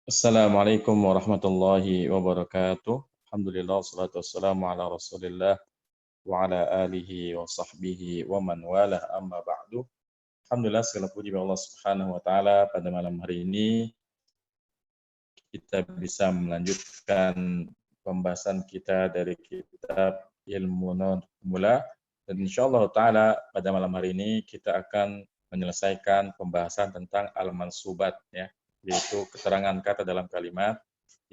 Assalamualaikum warahmatullahi wabarakatuh. Alhamdulillah, wassalatu wassalamu ala rasulillah wa ala alihi wa sahbihi wa man walah amma ba'du. Alhamdulillah, segala puji bagi Allah subhanahu wa ta'ala. Pada malam hari ini kita bisa melanjutkan pembahasan kita dari kitab Ilmu Mula, dan insyaallah ta'ala pada malam hari ini kita akan menyelesaikan pembahasan tentang al-mansubat, ya, yaitu keterangan kata dalam kalimat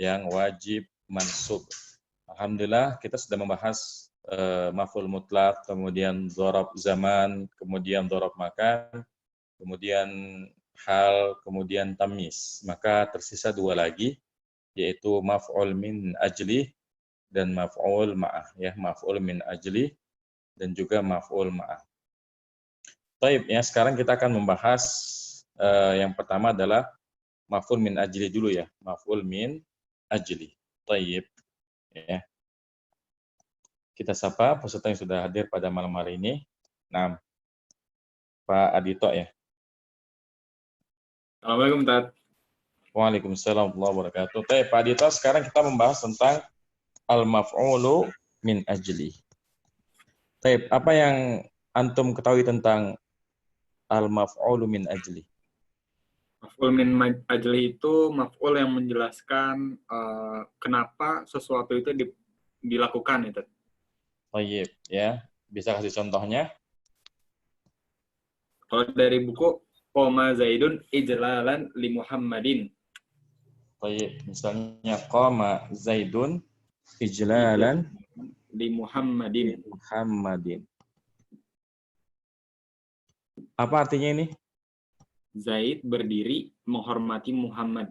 yang wajib mansub. Alhamdulillah kita sudah membahas maf'ul mutlak, kemudian dzarab zaman, kemudian dzarab makan, kemudian hal, kemudian tamyiz. Maka tersisa dua lagi, yaitu maf'ul min ajli dan maf'ul ma'ah, ya, maf'ul min ajli dan juga maf'ul ma'ah. Baik, ya, sekarang kita akan membahas yang pertama adalah maf'ul min ajli dulu, ya, maf'ul min ajli. Baik, ya. Kita sapa peserta yang sudah hadir pada malam hari ini. Nah, Pak Adito, ya. Assalamualaikum, Tat. Waalaikumsalam warahmatullahi wabarakatuh. Baik, Pak Adito, sekarang kita membahas tentang al-maf'ulu min ajli. Baik, apa yang antum ketahui tentang al-maf'ulu min ajli? Maf'ul min ajli itu maf'ul yang menjelaskan kenapa sesuatu itu dilakukan, ya, Tat. Baik, ya. Bisa kasih contohnya? Kalau dari buku Qoma Zaidun ijlalan li Muhammadin. Baik, misalnya qama Zaidun ijlalan li Muhammadin. Muhammadin. Apa artinya ini? Zaid berdiri menghormati Muhammad.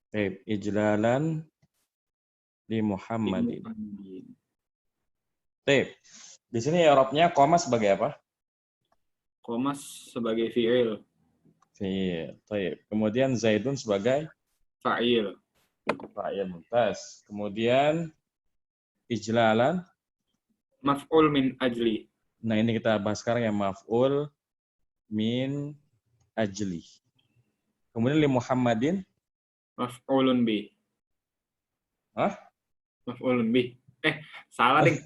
Baik, ijlalan li Muhammadin. Baik. Di sini i'rabnya qama sebagai apa? Qoma sebagai fi'il. Fi'il. Baik. Kemudian Zaidun sebagai Fa'il. fa'il, mumtaz. Kemudian ijlalan, maf'ul min ajli. nah ini kita bahas sekarang yang maf'ul min ajli. Kemudian li Muhammadin, Maf'ulun bi. hah? Maf'ulun bi. Salah ding.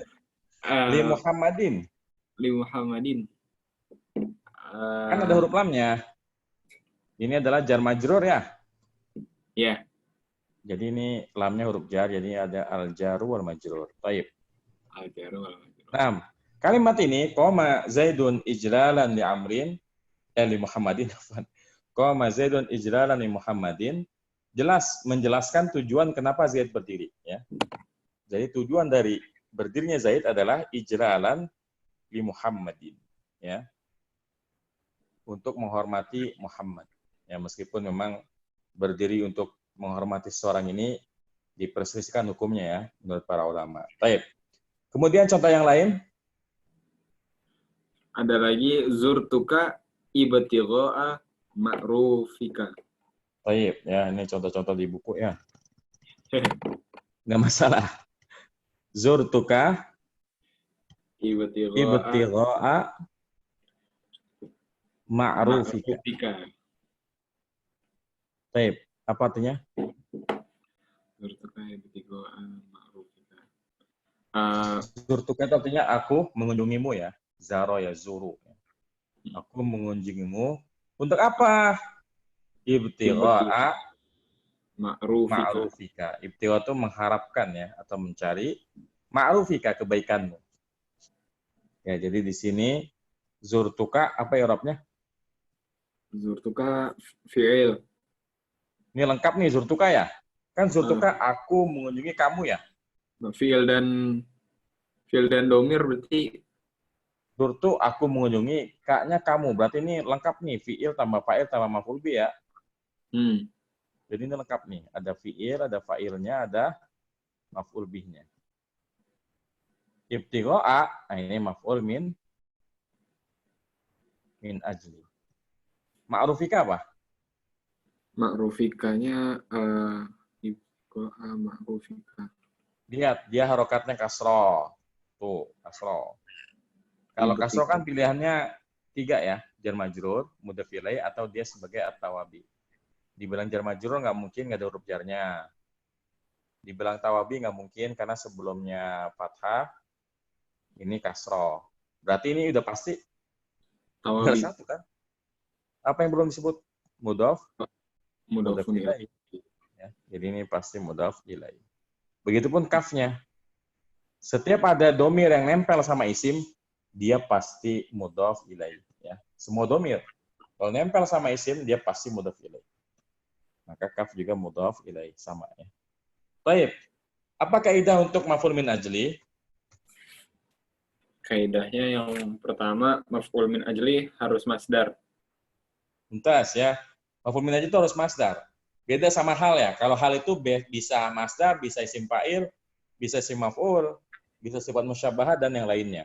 Li Muhammadin. Li Muhammadin. Kan ada huruf lamnya. Ini adalah jar majrur, ya? Ya. Jadi ini lamnya huruf jar, jadi ada al-jaru wal majrur. Baik. Al-jaru wal majrur. Nah, kalimat ini qama Zaidun ijlalan li Amrin, li Muhammadin. Qama Zaidun ijlalan li Muhammadin, jelas menjelaskan tujuan kenapa Zaid berdiri, ya. Jadi tujuan dari berdirinya Zaid adalah ijlalan li Muhammadin, ya. Untuk menghormati Muhammad. Ya, meskipun memang berdiri untuk menghormati seorang ini diperselisihkan hukumnya, ya, menurut para ulama. Baik. Kemudian contoh yang lain. Ada lagi zurtuka ibtigha'a ma'rufika. Baik, ya, ini contoh-contoh di buku, ya. Nggak masalah. Zurtuka ibtigha'a ma'rufika. Baik, apa artinya? Zurtuka ibtigha'a ma'rufika. Zurtuka itu artinya aku mengunjungimu, ya. Zaro ya zuru. Aku mengunjungimu untuk apa? Ibtigha'a ma'rufika. Ibtigha' itu mengharapkan, ya, atau mencari ma'rufika, kebaikanmu. Ya, jadi di sini zurtuka apa i'rabnya? Zurtuka fi'il. Ini lengkap nih zurtuka, ya. Kan zurtuka aku mengunjungi kamu, ya. Fi'il dan domir berarti Zurtu aku mengunjungi, kaknya kamu. Berarti ini lengkap nih, fi'il tambah fa'il tambah maf'ul bi, ya. Jadi ini lengkap nih, ada fi'il, ada fa'ilnya, ada maf'ul bihnya. Ibtigha'a, nah ini maf'ul min ajli. Ma'rufika apa? Ma'rufikanya ibtigha'a ma'rufika. Lihat, dia harokatnya kasroh. Tuh, kasroh. Kalau kasroh kan pilihannya 3, ya. Jar majrur, mudhaf ilaih, atau dia sebagai at-tawabi. Dibilang jar majrur nggak mungkin, nggak ada huruf jarnya. Dibilang tawabi nggak mungkin karena sebelumnya fathah, ini kasroh. Berarti ini udah pasti tinggal Tawabi. satu kan? Apa yang belum disebut? Mudhaf, mudhaf Mudhafun ilaih. ilaih. Ya, jadi ini pasti mudhaf ilaih. Begitupun kafnya. Setiap ada domir yang nempel sama isim, dia pasti mudhaf ilaih. Ya. Semua domir. Kalau nempel sama isim, dia pasti mudhaf ilaih. Maka kaf juga mudhaf ilaih. Sama ya. Baik. Apa kaidah untuk maf'ul min ajli? Kaidahnya yang pertama, maf'ul min ajli harus masdar. Tuntas ya. Maf'ul min ajli itu harus masdar. Beda sama hal ya. Kalau hal itu bisa masdar, bisa isim fa'il, bisa isim maf'ul, bisa sifat musyabahah dan yang lainnya.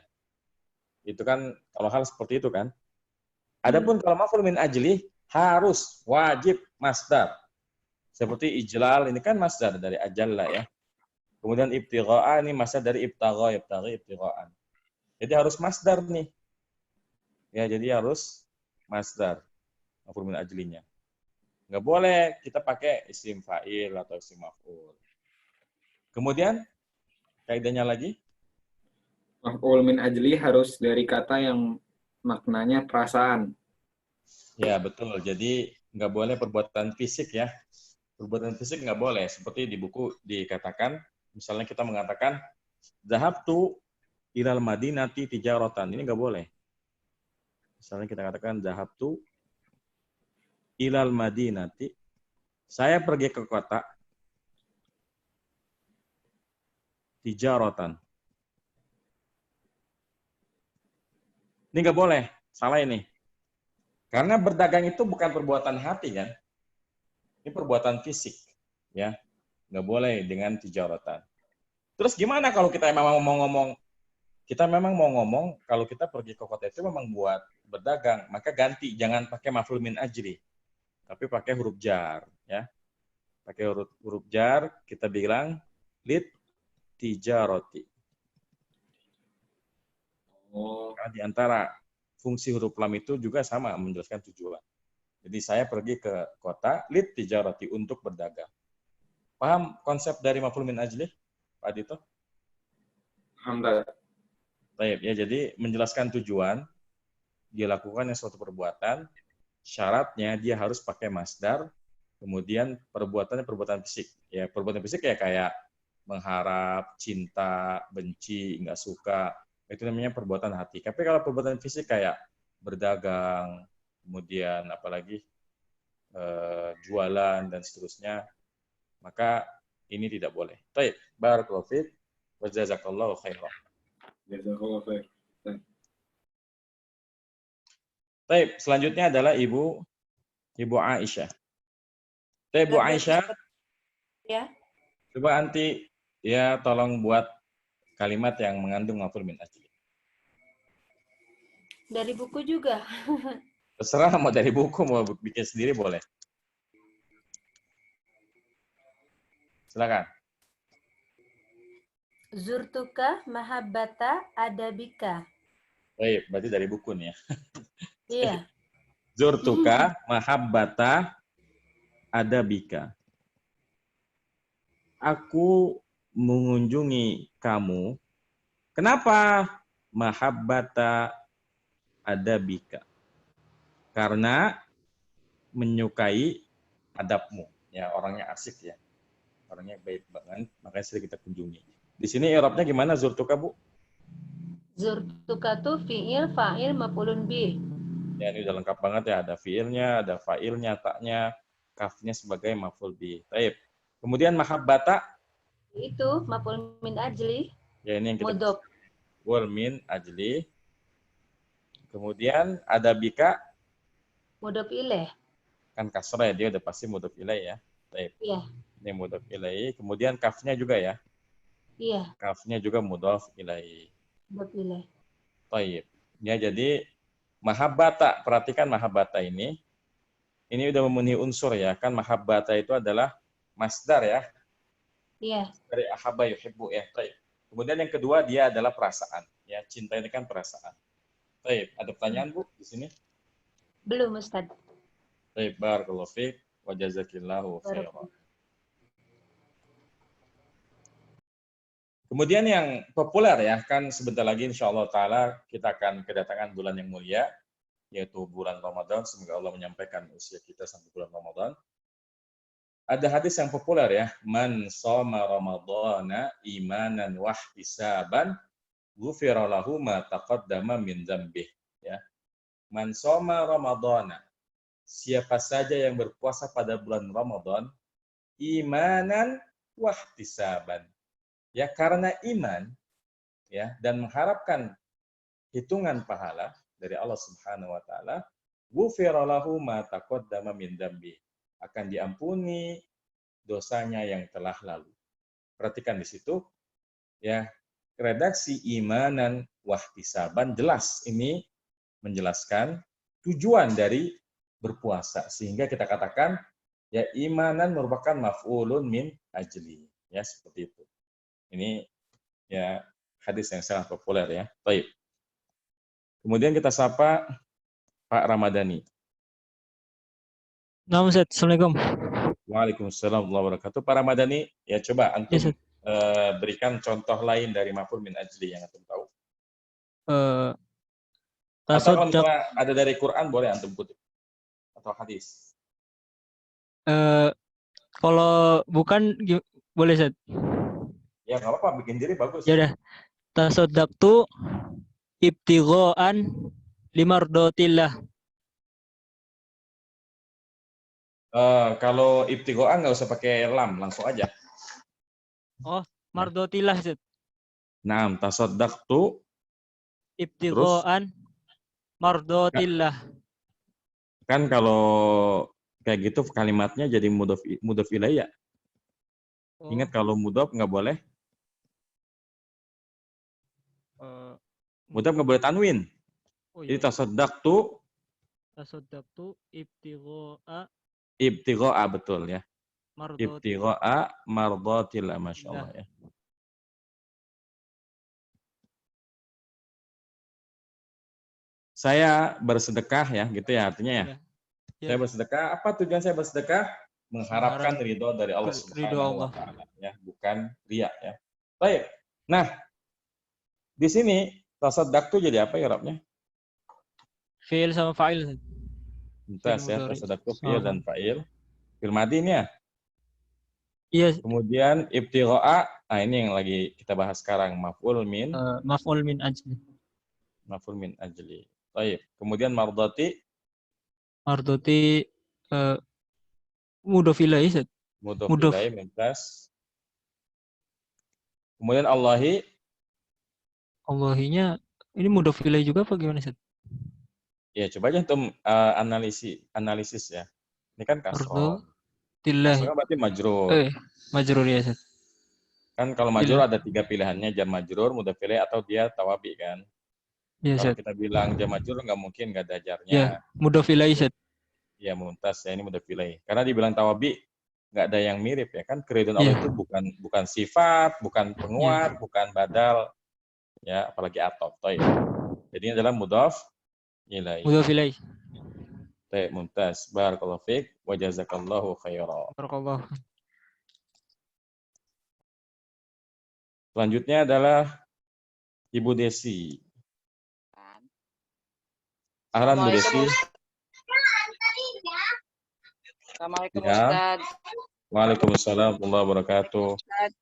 Itu kan kalau hal seperti itu kan. Adapun kalau maf'ul min ajli harus wajib masdar. Seperti ijlal ini kan masdar dari ajalla ya. Kemudian ibtigha'a ini masdar dari ibtagha, ibtigha'an. Jadi harus masdar nih. Ya, jadi harus masdar maf'ul min ajlinya. Nggak boleh kita pakai isim fa'il atau isim maf'ul. Kemudian kaidahnya lagi, Maf'ul min ajli harus dari kata yang maknanya perasaan. ya betul. Jadi nggak boleh perbuatan fisik ya. Perbuatan fisik nggak boleh. Seperti di buku dikatakan, misalnya kita mengatakan, zahabtu ilal madinati tijaratan. Ini nggak boleh. Misalnya kita katakan, zahabtu ilal madinati. Saya pergi ke kota tijaratan. Ini nggak boleh. Salah ini. Karena berdagang itu bukan perbuatan hati kan. Ini perbuatan fisik. Ya, nggak boleh dengan tijaratan. Terus gimana kalau kita memang mau ngomong, kalau kita pergi ke kota itu memang buat berdagang, maka ganti, jangan pakai maf'ul min ajli, tapi pakai huruf jar, ya. Pakai huruf jar, kita bilang lit tijarati. Oh, Karena di antara fungsi huruf lam itu juga sama menjelaskan tujuan. Jadi saya pergi ke kota lit tijarati untuk berdagang. Paham konsep dari maf'ul min ajli, Pak Dito? alhamdulillah. Baik, ya jadi menjelaskan tujuan, dia lakukan yang suatu perbuatan, syaratnya dia harus pakai masdar, kemudian perbuatannya perbuatan fisik. Ya, perbuatan fisik ya kayak mengharap, cinta, benci, nggak suka, itu namanya perbuatan hati. Tapi kalau perbuatan fisik kayak berdagang, kemudian apalagi jualan dan seterusnya, maka ini tidak boleh. Baik, barakallahu fiik wa jazakallahu khairan. Jazakallah khair. Baik, selanjutnya adalah Ibu Aisyah. Baik, Bu Aisyah, Ya, coba anti ya tolong buat kalimat yang mengandung maf'ul min ajli. dari buku juga. Terserah mau dari buku mau bikin sendiri boleh. Silakan. Zurtuka mahabbata adabika. Baik, berarti dari buku nih ya. Iya. Zurtuka mahabbata adabika. Aku mengunjungi kamu. Kenapa mahabbata adabika? Karena menyukai adabmu. Ya, orangnya asik ya. Orangnya baik banget, makanya sering kita kunjungi. Di sini i'rabnya gimana Zurtuka, Bu? Zurtuka tuh fi'il, fa'il, maf'ulun bih. Ya, ini udah lengkap banget ya. Ada fiilnya, ada fa'ilnya, taknya, kafnya sebagai maf'ul bih. Baik. Kemudian mahabbata, Itu maf'ul min ajli, ya ini yang kita mudhof. wal min ajli. Kemudian ada bika, Mudhof ilaih. kan kasrah ya, dia udah pasti mudhof ilaih ya. Baik. Iya, Ini mudhof ilaih. Kemudian kafnya juga ya. iya, Kafnya juga mudhof ilaih. mudhof ilaih. Baik. Ya, jadi mahabbata, perhatikan mahabbata ini udah memenuhi unsur ya. Kan mahabbata itu adalah masdar ya. Iya, Dari ahabba yuhibbu ya. Baik. Kemudian yang kedua dia adalah perasaan. Ya, cinta ini kan perasaan. Baik, ada pertanyaan Bu di sini? belum Ustaz. Baik, barakallahu fiik wa jazakillahu khairan. Kemudian yang populer ya, kan sebentar lagi insya Allah Ta'ala kita akan kedatangan bulan yang mulia, yaitu bulan Ramadan. Semoga Allah menyampaikan usia kita sampai bulan Ramadan. Ada hadis yang populer ya, man shoma ramadhana imanan wahtisaban ghufira lahu ma taqaddama min dzambih, ya. Man shoma ramadhana, siapa saja yang berpuasa pada bulan Ramadan imanan wahtisaban, ya, karena iman, ya, dan mengharapkan hitungan pahala dari Allah Subhanahu wa taala, ghufira lahu ma taqaddama min dzambih, akan diampuni dosanya yang telah lalu. Perhatikan di situ, ya, redaksi imanan wahtisaban jelas ini menjelaskan tujuan dari berpuasa, sehingga kita katakan ya imanan merupakan maf'ulun min ajli, ya, seperti itu. Ini ya hadis yang sangat populer ya. Baik. Kemudian kita sapa Pak Ramadhani. Nah, Ustaz. Assalamualaikum. Waalaikumsalam warahmatullahi wabarakatuh. Pak Ramadhani, ya coba antum Yes, berikan contoh lain dari maf'ul min ajli yang antum tahu. Atau Tasaddaq, ada dari Quran boleh antum kutip atau hadis. kalau bukan boleh, Ustaz. Ya nggak apa-apa, bikin diri bagus. Ya udah. Tasaddaqtu ibtighaan limardatillah. Kalau ibtigoan nggak usah pakai lam, langsung aja. Oh, mardatillah, Ustaz. Naam, tasaddaqtu Ibtighaan mardatillah. kan kalau kayak gitu kalimatnya jadi mudhaf ilaih ya. Oh, Ingat kalau mudhaf nggak boleh. Mudhaf nggak boleh tanwin. oh Jadi iya. tasaddaqtu Tasaddaqtu ibtigha'a, betul ya. mardatillah. Ibtigha'a mardatillah, masyaallah ya. Saya bersedekah ya, gitu ya artinya ya. Ya. Saya bersedekah, apa tujuan saya bersedekah? Mengharapkan ridho dari Allah Ridho Subhanahu wa Allah. taala ya, bukan riya ya. Baik. Nah, di sini tasaddaqtu jadi apa ya Rabnya? Fi'il sama fa'il. Mumtaz ya, mudhari. tasaddaqtu fi'il dan fa'il. Fil madhi ini ya. Iya, Kemudian ibtigha'a, nah ini yang lagi kita bahas sekarang, maf'ul min maf'ul min ajli. maf'ul min ajli. Baik. Kemudian mardati Mardati mudhaf ilaih, Ustaz. mudhaf Mudhaf. ilaih, mumtaz. Kemudian Allahi, Allahinya ini mudhaf ilaih juga apa gimana, Ustaz? ya coba aja untuk analisis ya. Ini kan kasroh. Mardatillah. Kasroh berarti majrur. Majrur ya, Ustaz. Kan kalau majrur ada 3 pilihannya, jar majrur, mudhaf ilaih, atau dia tawabi kan. Ya, Kalau Ustaz. kita bilang jar majrur nggak mungkin nggak ada jarnya. Ya, mudhaf ilaih, Ustaz. Ya mumtaz ya, ini mudhaf ilaih. Karena dibilang tawabi nggak ada yang mirip ya kan. Keridhaan Allah itu bukan sifat, bukan penguat, bukan badal, ya apalagi atop. Jadi ini adalah mudhaf ilaih. Mudhaf ilaih. Baik, mumtaz. Barakallahu fiik wa jazakallahu khairan. Barakallah. Selanjutnya adalah Ibu Desi. Ahlan Bu Desi. Assalamualaikum Ya. Ustaz. Waalaikumsalam warahmatullahi wabarakatuh. Ustaz.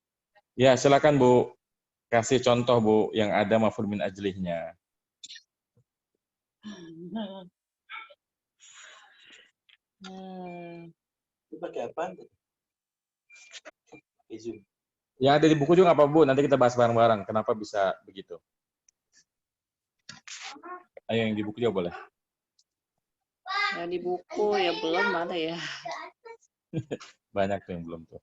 Ya, silakan Bu. Kasih contoh Bu yang ada maf'ul min ajlihnya. Pakai apa? Yang ada di buku juga apa Bu? Nanti kita bahas bareng-bareng. Kenapa bisa begitu? Ayo yang di buku juga boleh. Ya di buku ya belum ada ya. Banyak tuh yang belum tuh.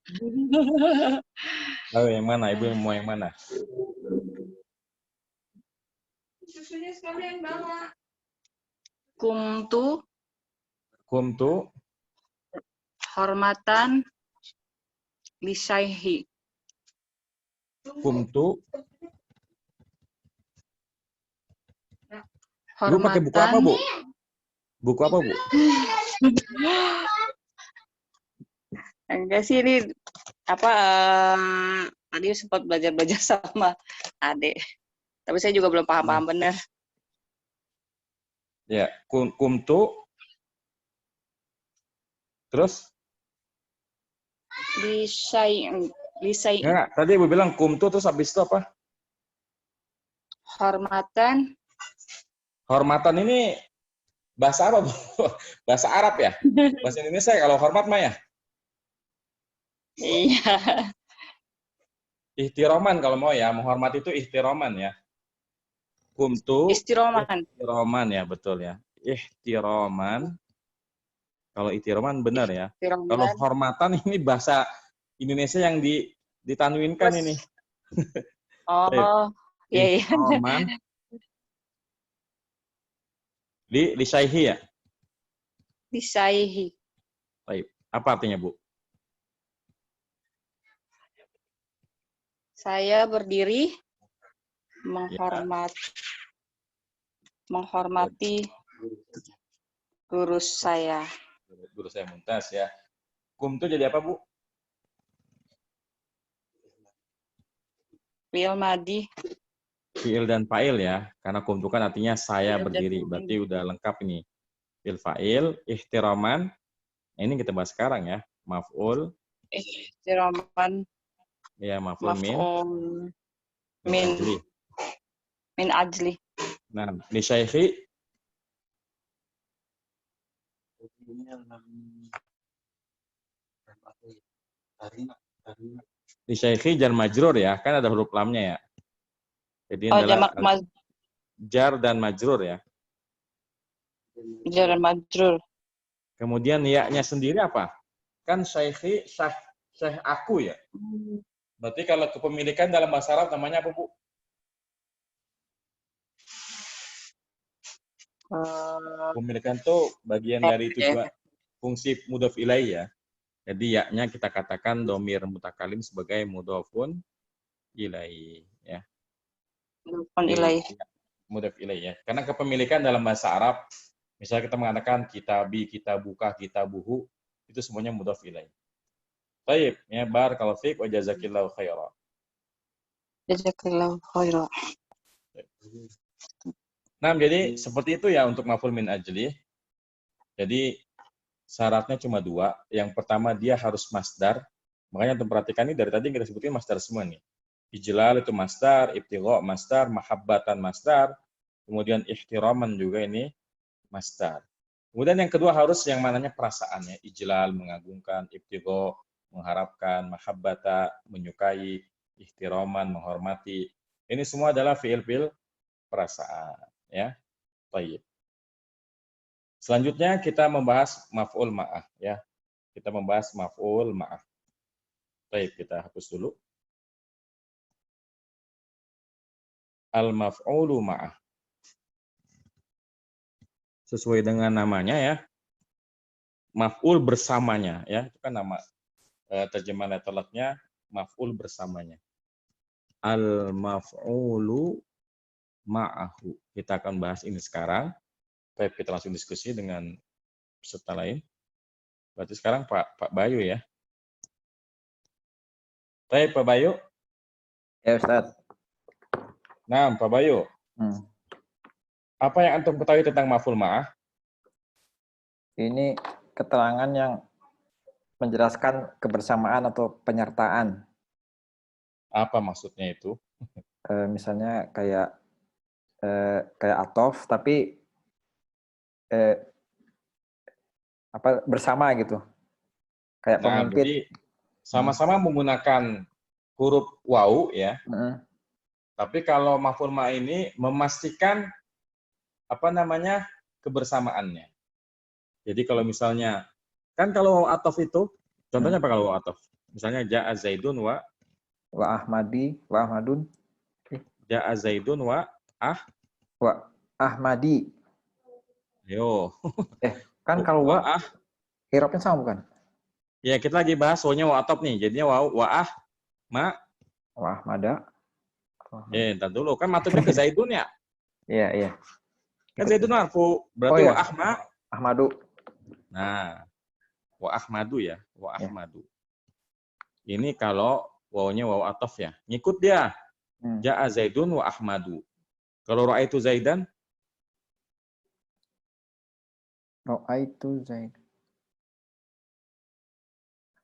Ayo yang mana? Ibu mau yang mana? Kumtu Hormatan lisaihi. Kumtu. Ibu pakai buku apa Bu? Buku apa Bu? Enggak sih ini apa tadi sempat belajar-belajar sama adik. Tapi saya juga belum paham-paham benar. Ya, kumtu. Terus? Lisai Enggak, tadi Ibu bilang kumtu terus habis itu apa? hormatan. Hormatan ini bahasa apa, Bu? Bahasa Arab ya? Bahasa Indonesia kalau hormat mah ya? Iya. Ihtiroman kalau mau ya, menghormati itu ihtiroman ya. Kumtu, Istiroman. ihtiroman ya, betul ya. Ihtiroman. Kalau ihtiroman benar ya. Kalau Istiroman. hormatan ini bahasa Indonesia yang ditanwinkan Plus. ini. Oh, iya. Ihtiroman. Li syaihi ya? Lisaihi. Baik. Apa artinya, Bu? Saya berdiri menghormati guru saya. Guru saya Mumtaz ya. Kum itu jadi apa, Bu? Fi'il madi. Fi'il dan fa'il ya. Karena kum itu kan artinya saya Fi'il dan berdiri. fa'il. Berarti udah lengkap ini. Fi'il fa'il, ihtiraman. Nah, ini kita bahas sekarang ya. Maf'ul. Istiroman. Ya, maf'ul min. Maf'ul min ajli. Nah, li syaikhi. Li syaikhi jar majrur ya. Kan ada huruf lamnya ya. Jadi adalah jar dan majrur ya. Jar majrur. Kemudian ya-nya sendiri apa? Kan syaikhi, syekh aku ya. Berarti kalau kepemilikan dalam bahasa Arab namanya apa, Bu? Kepemilikan itu bagian dari tujuan fungsi mudhof ilaih ya. Jadi ya-nya kita katakan domir mutakalim sebagai mudhofun ilaih ya. Mudhofun ilaih. Mudhof ilaih ya. Karena kepemilikan dalam bahasa Arab, misalnya kita mengatakan kitabi, kitabuka, kitabuhu, itu semuanya mudhof ilaih. Baik, ya barakallahu fiik wa jazakillahu khairan. Jazakallahu khairan. Nah, jadi seperti itu ya untuk maf'ul min ajli. Jadi syaratnya cuma dua. Yang pertama dia harus masdar. Makanya untuk perhatikan ini dari tadi kita sebutin masdar semua nih. Ijlal itu masdar, ibtigha masdar, mahabbatan masdar, kemudian ihtiraman juga ini masdar. Kemudian yang kedua harus yang mananya perasaan ya. Ijlal mengagungkan, ibtigha mengharapkan, mahabbata menyukai, ihtiraman menghormati. Ini semua adalah fi'il perasaan ya. Baik. Selanjutnya kita membahas maf'ul ma'ah ya. Kita membahas maf'ul ma'ah. Baik, kita hapus dulu. Al-maf'ulu ma'ah. Sesuai dengan namanya ya. Maf'ul bersamanya ya. Itu kan nama terjemahan letternya maf'ul bersamanya. Al-maf'ulu ma'ahu. Kita akan bahas ini sekarang. Baik, kita langsung diskusi dengan peserta lain. Berarti sekarang Pak Bayu ya. Baik, Pak Bayu. Ya, Ustaz. Nah, Pak Bayu. Apa yang antum ketahui tentang maf'ul ma'ah? Ini keterangan yang menjelaskan kebersamaan atau penyertaan. Apa maksudnya itu? Misalnya kayak atof tapi bersama gitu. Kayak Nah, pemimpin. berarti sama-sama menggunakan huruf waw ya. Tapi kalau maf'ul ma'ah ini memastikan kebersamaannya. Jadi kalau misalnya kan kalau atof itu contohnya apa kalau atof? Misalnya ja'a Zaidun wa Ahmadun. Ja'a Zaidun wa Ahmadi. Yo. Kan kalau wa irobnya sama bukan? Ya, kita lagi bahas wa-nya wa atof nih. Jadinya wa Ahmada. Entar dulu. Kan matufnya ke Zaidun ya? Iya. Kan Zaidun marfu. Berarti iya. wa Ahmadu. Nah, wa Ahmadu ya. Wa Ahmadu. Ini kalau wawunya wawu ataf ya. Ngikut dia. Hmm. Ja'a Zaidun wa Ahmadu. Kalau ra'aitu Zaidan, Ra'aitu Zaid.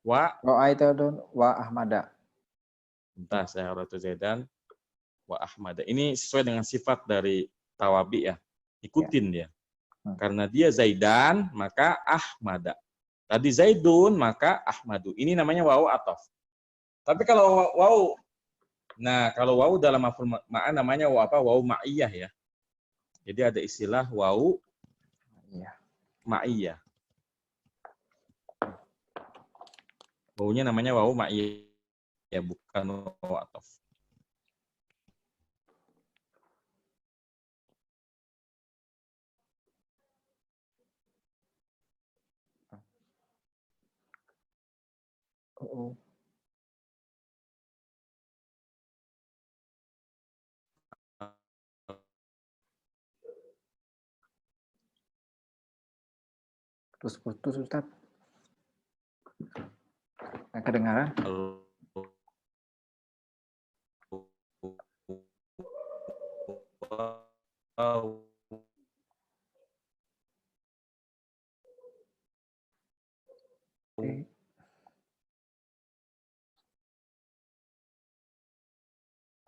wa Ra'aitu wa Ahmada. entah saya ra'aitu Zaidan wa Ahmada. Ini sesuai dengan sifat dari tawabi ya. Ikutin dia. Karena dia Zaidan, maka Ahmada. Tadi Zaidun, maka Ahmadu. Ini namanya wawu ataf. Tapi kalau wawu, nah kalau wawu dalam maf'ul ma'an namanya wawu apa? Wawu ma'iyah ya. Jadi ada istilah wawu Iya. ma'iyah. Wawunya namanya wawu ma'iyah, ya bukan wawu ataf. Oh. Terus putus Ustaz. Nggak kedengaran? Oke.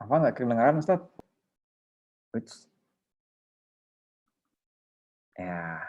Apa nggak kedengaran Ustaz? Uits. Ya.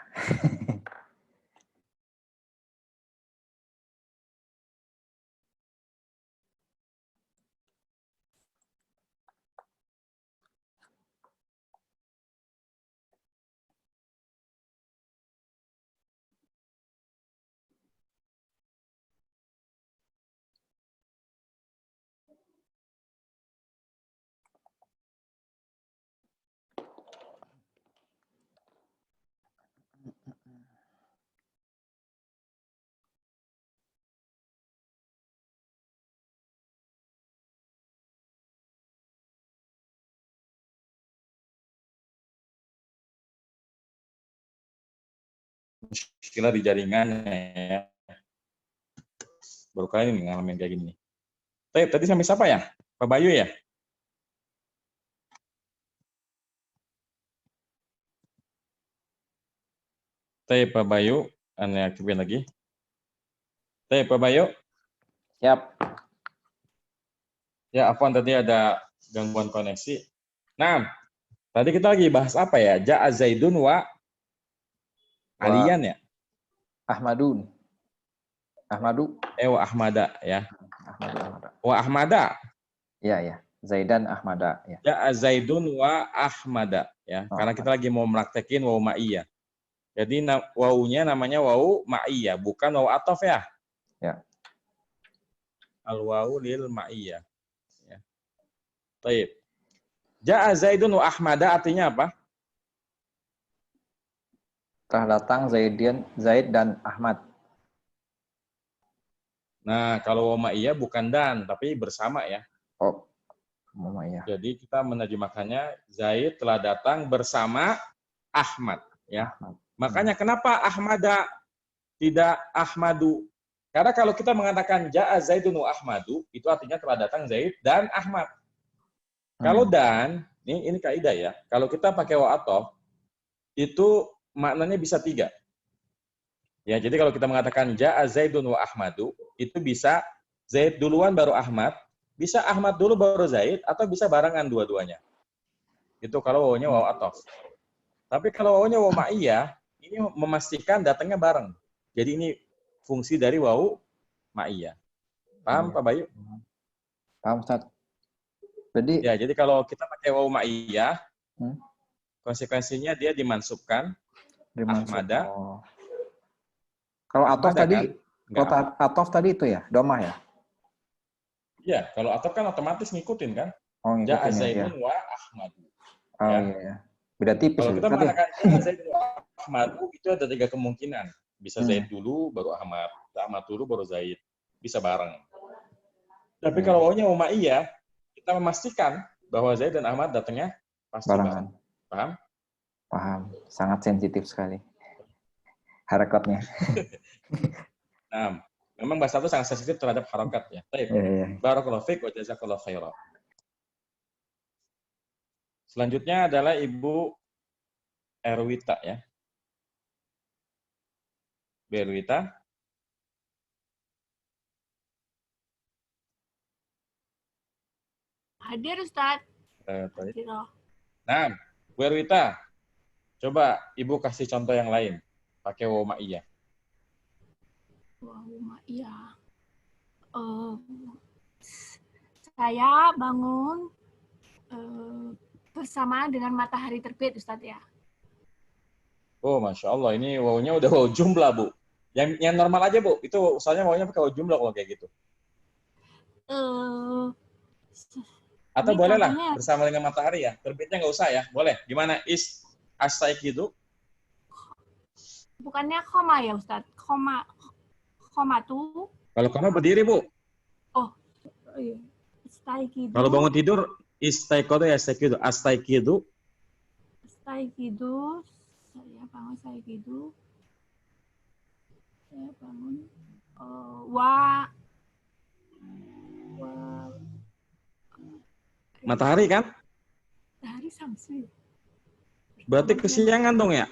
Muskilah di jaringannya ya. Baru kali ini ngalamin kayak gini. Tadi sampai siapa ya? Pak Bayu ya? Pak Bayu, aneh aktifin lagi. Pak Bayu. Siap. Ya, Afwan tadi ada gangguan koneksi. Nah, tadi kita lagi bahas apa ya? Ja'a Zaidun wa Aliyan ya? Ahmadun. Ahmadu. Wa Ahmada ya. Ahmada. Wa Ahmada. Iya, ya. Zaidan Ahmada ya. Ja'a Zaidun wa Ahmada ya. Oh, Karena kita lagi mau mempraktekin wawu ma'iyah. Jadi wawunya namanya wawu ma'iyah, bukan wawu ataf ya. Ya. Al-wawu lil ma'iyah. Ya. Baik. Ja'a Zaidun wa Ahmada artinya apa? Telah datang Zaid dan Ahmad. Nah, kalau wawu ma'iyah bukan dan, tapi bersama ya. Oh, Mama ya. Jadi kita menerjemahkannya Zaid telah datang bersama Ahmad ya. Ahmad. Makanya kenapa Ahmada tidak Ahmadu? Karena kalau kita mengatakan Ja'a Zaidun wa Ahmadu, itu artinya telah datang Zaid dan Ahmad. Kalau dan, ini kaidah ya. Kalau kita pakai wawu ataf, itu maknanya bisa 3. Ya, jadi kalau kita mengatakan Ja'a Zaidun wa Ahmadu, itu bisa Zaid duluan baru Ahmad, bisa Ahmad dulu baru Zaid, atau bisa barengan dua-duanya. Itu kalau wawunya wawu ataf. Tapi kalau wawunya wawu ma'iyah, ini memastikan datangnya bareng. Jadi ini fungsi dari wawu ma'iyah. Paham Pak Bayu? Paham Ustaz. Jadi Ya, jadi kalau kita pakai wawu ma'iyah, konsekuensinya dia dimansubkan Ahmada. Oh. Kalau atof tadi, kan? kalau atof tadi itu ya, domah ya? Iya, kalau ataf kan otomatis ngikutin kan? Oh, Ja'a ngikutin ya. Zaidun wa Ahmadu. Oh Ya. iya. Beda tipis. Kalau kita Ustaz, ya. mengatakan Ja'a Zaidun wa Ahmadu, itu ada 3 kemungkinan. Bisa Zaid dulu, baru Ahmad. Ahmad dulu, baru Zaid. Bisa bareng. Tapi kalau wawunya wawu ma'iyah, kita memastikan bahwa Zaid dan Ahmad datangnya pasti Barengan. bareng. Paham? Paham. Sangat sensitif sekali. Harakatnya. Nah, Memang bahasa Arab sangat sensitif terhadap harokat ya. Baik. Iya, iya. Barakallahu fiik wa jazakallahu khairan. Selanjutnya adalah Ibu Erwita ya. Bu Erwita. Hadir Ustaz. Baik. Hadir. Nah, Bu Erwita, coba Ibu kasih contoh yang lain. Pakai waw ma'iyah. Wow, iya. Saya bangun bersamaan dengan matahari terbit, Ustaz ya. Oh, Masya Allah. Ini wawnya udah waw jumlah, Bu. Yang normal aja, Bu. Itu soalnya wawnya pakai waw jumlah kalau kayak gitu. Atau Ini boleh lah contohnya- bersama dengan matahari ya. Terbitnya nggak usah ya. Boleh. Gimana? As-saiqidu? Bukannya koma ya, Ustaz? Koma tuh. Kalau kamu berdiri, Bu. Iya. Istaiqidu. Kalau bangun tidur, istaiqodo ya istaiqidu. Astaiqidu. Istaiqidu. Saya bangun istaiqidu. Saya bangun. Wa. Matahari kan? Matahari samsu. Berarti kesiangan dong ya?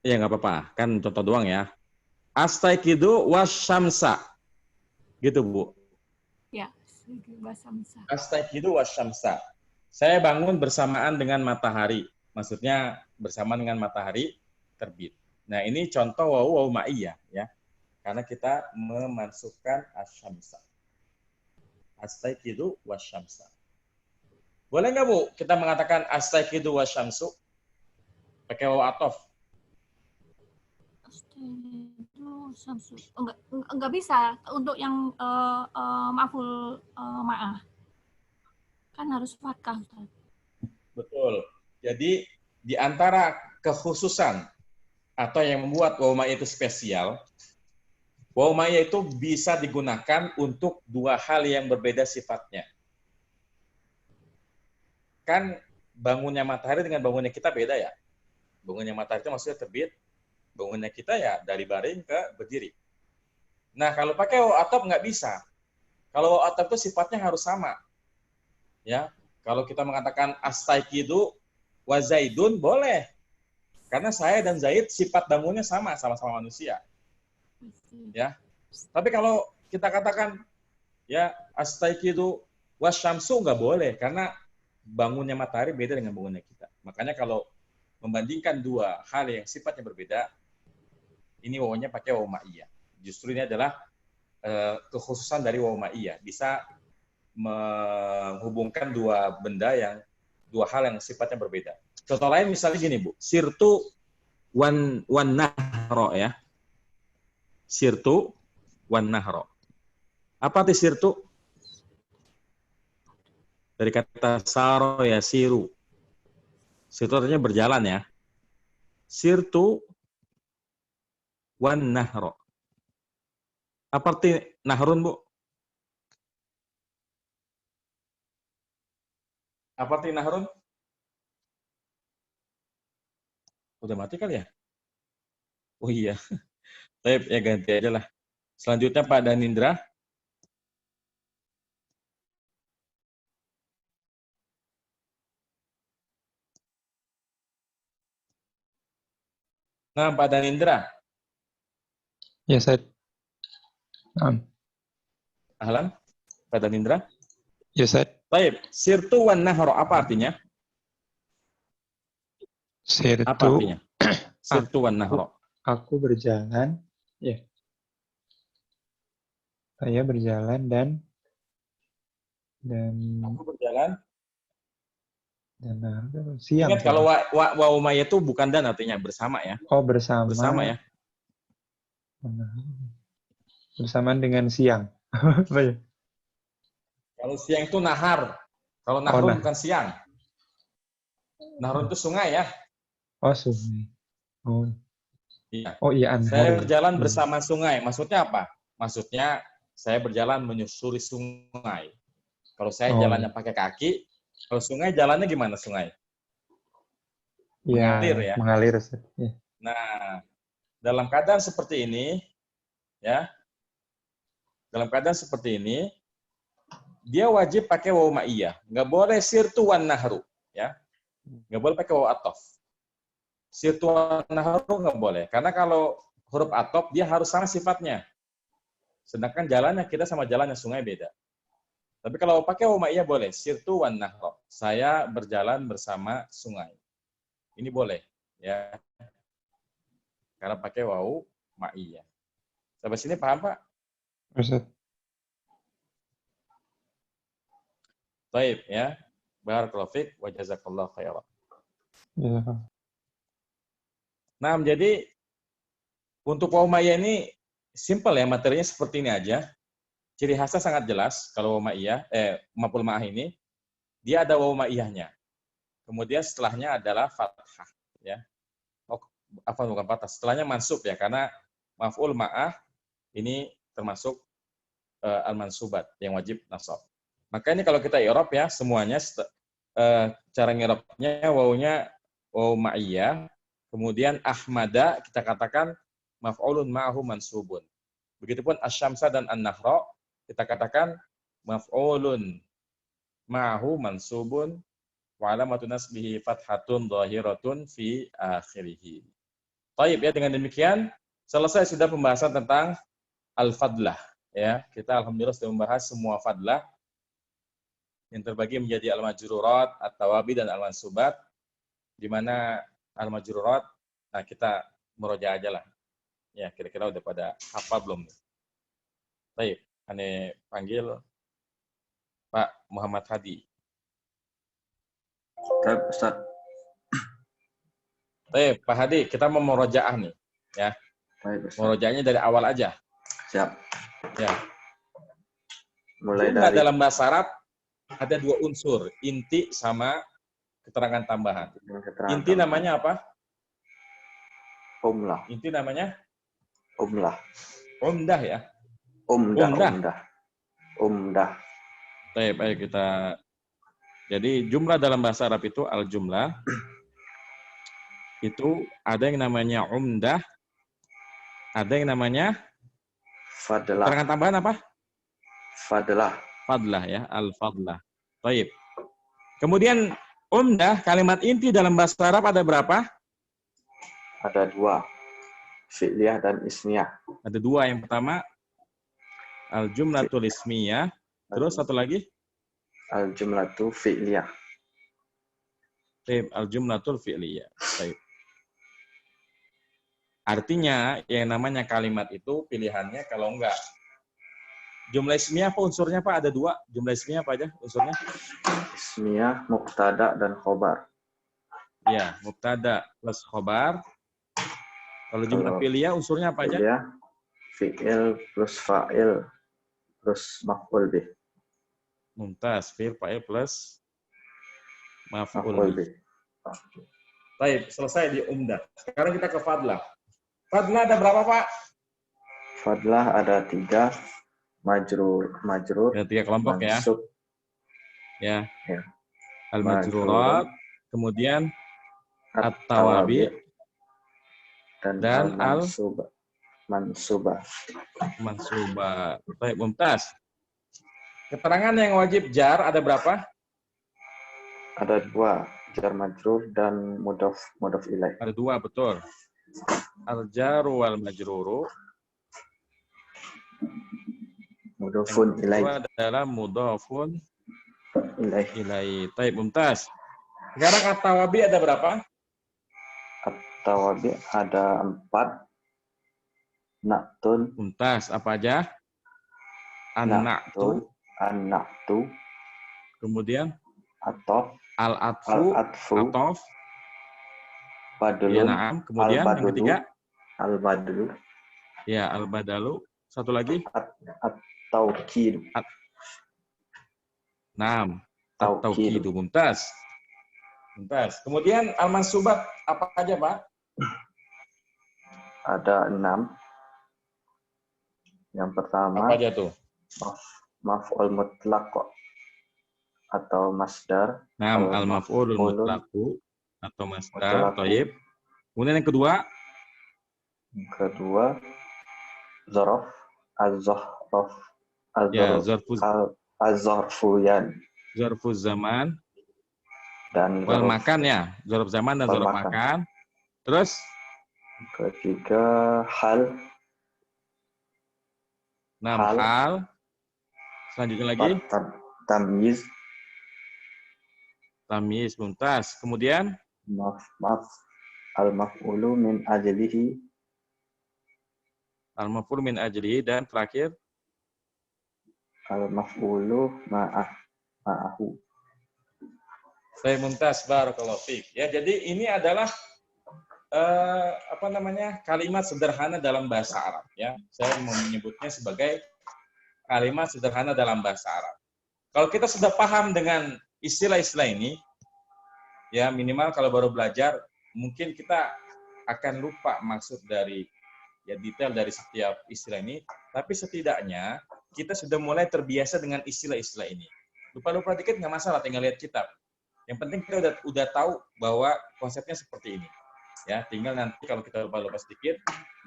Ya nggak apa-apa. Kan contoh doang ya. Astaiqidu wasyamsa. Gitu, Bu. Ya, samsa. Astaiqidu wasyamsa. Saya bangun bersamaan dengan matahari. Maksudnya bersamaan dengan matahari terbit. Nah, ini contoh waw ma'iyah ya. Karena kita memasukkan asyamsa. Astaiqidu wasyamsa. Boleh nggak, Bu, kita mengatakan astaiqidu wasyamsu? Pakai waw atof. Astaiqidu samsu. Enggak bisa untuk yang maful ma'ah. Kan harus fathah, Ustaz. Betul. Jadi di antara kekhususan atau yang membuat waw ma'iyah itu spesial, waw ma'iyah itu bisa digunakan untuk dua hal yang berbeda sifatnya. Kan bangunnya matahari dengan bangunnya kita beda ya. Bangunnya matahari itu maksudnya terbit, bangunnya kita ya dari baring ke berdiri. Nah, kalau pakai waw atop nggak bisa. Kalau waw atop itu sifatnya harus sama. Ya, kalau kita mengatakan astaiqidu wa zaidun boleh. Karena saya dan Zaid sifat bangunnya sama-sama manusia. Ya. Tapi kalau kita katakan ya astaiqidu wasyamsu nggak boleh karena bangunnya matahari beda dengan bangunnya kita. Makanya kalau membandingkan dua hal yang sifatnya berbeda, ini wawnya pakai waw ma'iyah. Justru ini adalah kekhususan dari waw ma'iyah. Bisa menghubungkan dua hal yang sifatnya berbeda. Contoh lain misalnya gini, Bu. Sirtu wan nahro ya. Sirtu wan nahro. Apa arti sirtu? Dari kata saro ya siru. Sirtu artinya berjalan ya. Sirtu wan nahro. Apa arti nahrun, Bu? Apa arti nahrun? Udah mati kali ya? Oh iya. Baik, ya ganti aja lah. Selanjutnya Pak Danindra. Nah, Pak Danindra. Ya, Ustaz. Ahlan, Pak Danindra. Ya, Ustaz. Baik, sirtu wan nahro apa artinya? Apa Sirtu, artinya? Sirtu wan nahro. aku berjalan, ya. Saya berjalan dan Aku berjalan. siang. Ingat kalau waw ma'iyah itu bukan dan artinya bersama ya. Oh, bersama. Bersama ya. Bersamaan dengan siang. Apa ya? Kalau siang itu nahar. Kalau nahrun bukan siang. Nahrun itu sungai ya. Oh, sungai. Oh. Iya. Oh iya, anhar. Saya berjalan bersama sungai. Maksudnya apa? Maksudnya saya berjalan menyusuri sungai. Kalau saya jalannya pakai kaki, kalau sungai jalannya gimana sungai? Ya, Mengalir ya. Mengalir. Ya. Nah, dalam keadaan seperti ini, ya, dalam keadaan seperti ini, dia wajib pakai waw ma'iyah. Nggak boleh sirtu wan nahru, ya. Nggak boleh pakai waw atof. Sirtu wan nahru nggak boleh, karena kalau huruf atof dia harus sama sifatnya. Sedangkan jalannya kita sama jalannya sungai beda. Tapi kalau pakai waw ma'iyah boleh, sirtu wan nahru. Saya berjalan bersama sungai. Ini boleh, ya. Karena pakai waw ma'iyah. Sampai sini paham, Pak? Ustaz. Baik, ya. Barakallahu fiik wa jazakallahu khairan. Ya. Nah, jadi untuk waw ma'iyah ini simple ya, materinya seperti ini aja. Ciri khasnya sangat jelas kalau waw ma'iyah, maf'ul ma'ah ini dia ada waw ma'iyahnya. Kemudian setelahnya adalah fathah, ya. Oh, apa bukan fathah, setelahnya mansub ya, karena maf'ul ma'ah ini termasuk al-mansubat yang wajib nasab. Maka ini kalau kita i'rab ya, semuanya cara ngirabnya wawunya waw ma'iyah, kemudian ahmada kita katakan maf'ulun ma'ahu mansubun. Begitupun asyamsa dan an-nahra kita katakan maf'ulun ma'ahu mansubun wa alamatu nasbihi fathatun dhahiratun fi akhirih. Baik ya, dengan demikian selesai sudah pembahasan tentang al-fadlah ya. Kita alhamdulillah sudah membahas semua fadlah yang terbagi menjadi al-majrurat, at-tawabi dan al-mansubat, di mana al-majrurat nah kita meroja aja lah. Ya, kira-kira udah pada hafal belum? Baik, ane panggil Pak Muhammad Hadi. Baik, Ustaz. Baik, Pak Hadi, kita mau merojaah nih, ya. Baik, Ustaz. Merojaahnya dari awal aja. Siap. Ya. Mulai Jumlah dari dalam bahasa Arab ada dua unsur, inti sama keterangan tambahan. keterangan Inti namanya apa? umlah. Inti namanya Umlah. umdah ya. Umdah. Baik, ayo kita. Jadi jumlah dalam bahasa Arab itu al-jumlah. Itu ada yang namanya umdah, ada yang namanya Fadlah. keterangan tambahan apa? Fadlah. Fadlah ya, al-fadlah. Baik. Kemudian umdah, kalimat inti dalam bahasa Arab ada berapa? Ada dua. Fi'liyah dan ismiyah. Ada dua. Yang pertama al-jumlatul ismiyah. Terus satu lagi? Al-jumlatu fi'liyah. Baik, al-jumlatul fi'liyah. Baik. Artinya yang namanya kalimat itu pilihannya kalau enggak. Jumlah ismiyah apa unsurnya Pak? Ada dua. Jumlah ismiyah apa aja unsurnya? Ismiyah, mubtada dan khobar. Ya, mubtada plus khobar. Kalau jumlah fi'liyah unsurnya apa aja? Fi'liyah, fi'il plus fa'il plus maf'ul bih. Mumtaz, fi'il fa'il plus maf'ul Maf'ul bih. bih. Baik, selesai di umdah. Sekarang kita ke fadlah. Fadlah ada berapa, Pak? Fadlah ada 3. Majrur. Ada 3 kelompok mansub, ya. Ya. Al-majrurat, kemudian at-tawabi, dan mansubah. mansubah. Baik, Mumtaz. Keterangan yang wajib jar ada berapa? Ada 2, jar majrur dan mudhaf ilaih. Ada 2, betul. Al-jaru wal majruru. Mudhafun ilaih. Yang kedua adalah mudhafun Ilaih. Taib, Mumtaz. Sekarang at-tawabi ada berapa? At-tawabi ada 4. Na'tun. Mumtaz, apa aja? An-na'tu. An-na'tu. Kemudian Atof. al-atfu. Al-atfu. Atof. Badulun. Ya, na'am. Kemudian yang ketiga? Al-badlu. Ya, al-badalu. Satu lagi? At-tawkid. Naam. At-tawkidu. Mumtaz. Kemudian al-mansubat apa aja, Pak? Ada 6. Yang pertama, Apa aja tuh? maf'ul mutlaq atau masdar. Naam, al-maf'ulul maf'ulun. mutlaqu atau masdar, Mutlaqu. thayyib. Kemudian yang kedua, Yang kedua, zorof, az-zohrof, Ya, zarfu az-zorfuyan, zaman dan wal zorof makan ya. Zarf zaman dan wal zarf makan. makan. Terus Ketiga, hal, hal. hal. Selanjutnya lagi Empat, tamyiz, tamyiz, mumtaz. Kemudian al-maf'ulu min ajlihi, al-maf'ul min ajlihi, dan terakhir al-maf'ulu ma'ahu. saya mumtaz, barakallahu fiik. Ya, jadi ini adalah kalimat sederhana dalam bahasa Arab ya. Saya menyebutnya sebagai kalimat sederhana dalam bahasa Arab. Kalau kita sudah paham dengan istilah-istilah ini, ya minimal kalau baru belajar, mungkin kita akan lupa maksud dari ya detail dari setiap istilah ini, tapi setidaknya kita sudah mulai terbiasa dengan istilah-istilah ini. Lupa-lupa dikit nggak masalah, tinggal lihat kitab. Yang penting kita udah tahu bahwa konsepnya seperti ini. Ya, tinggal nanti kalau kita lupa-lupa sedikit,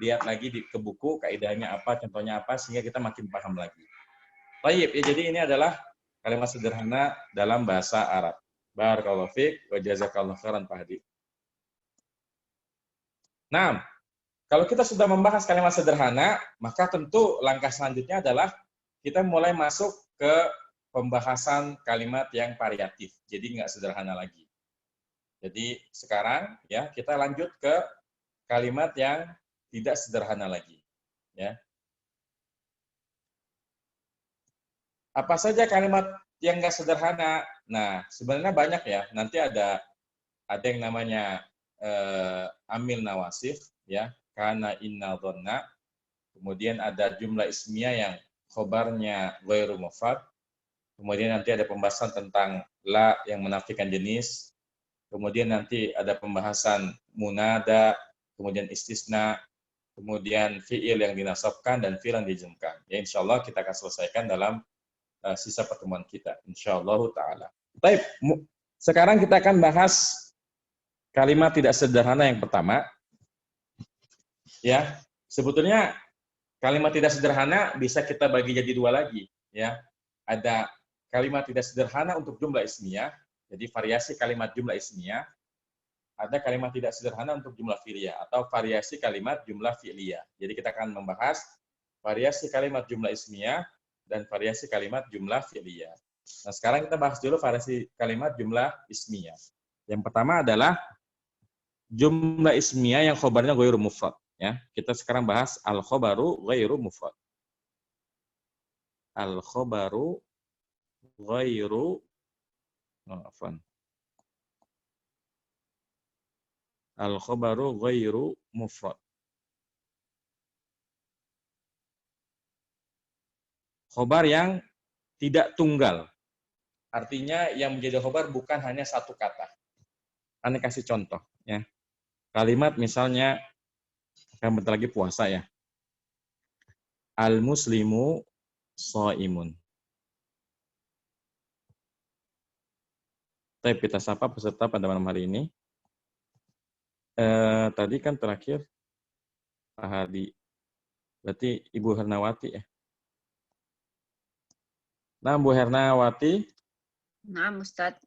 lihat lagi ke buku, kaidahnya apa, contohnya apa, sehingga kita makin paham lagi. Baik, ya, jadi ini adalah kalimat sederhana dalam bahasa Arab. Barakallahu fiik wa jazakallahu khairan Pak Hadi. Nah, kalau kita sudah membahas kalimat sederhana, maka tentu langkah selanjutnya adalah kita mulai masuk ke pembahasan kalimat yang variatif. Jadi nggak sederhana lagi. Jadi sekarang ya kita lanjut ke kalimat yang tidak sederhana lagi. Ya. Apa saja kalimat yang nggak sederhana? Nah, sebenarnya banyak ya. Nanti ada yang namanya amil nawasif, ya, kana, inna, dhonna. Kemudian ada jumlah ismiyah yang khobarnya ghairu mufrad. Kemudian nanti ada pembahasan tentang la yang menafikan jenis. Kemudian nanti ada pembahasan munada, kemudian istisna, kemudian fi'il yang dinasabkan dan fi'il yang dijemkan. Ya, insya Allah kita akan selesaikan dalam sisa pertemuan kita. Insya Allah ta'ala. Baik, sekarang kita akan bahas kalimat tidak sederhana yang pertama. Ya, sebetulnya kalimat tidak sederhana bisa kita bagi jadi dua lagi. Ya, ada kalimat tidak sederhana untuk jumlah ismiyah. Jadi variasi kalimat jumlah ismiyah, ada kalimat tidak sederhana untuk jumlah fi'liyah atau variasi kalimat jumlah fi'liyah. Jadi kita akan membahas variasi kalimat jumlah ismiyah dan variasi kalimat jumlah fi'liyah. Nah, sekarang kita bahas dulu variasi kalimat jumlah ismiyah. Yang pertama adalah jumlah ismiyah yang khobarnya ghairu mufrad. Ya, kita sekarang bahas al-khobaru ghairu mufrad. Al-khobaru ghairu Al-khobaru ghairu mufrad. Khobar yang tidak tunggal. Artinya yang menjadi khobar bukan hanya satu kata. Anda kasih contoh. Ya. Kalimat misalnya, akan bentar lagi puasa ya. Al-muslimu shaimun. Kita sapa peserta pada malam hari ini. Tadi kan terakhir Pak Hadi. Berarti Ibu Hernawati ya. Nah, Bu Hernawati. Nah, Ustaz.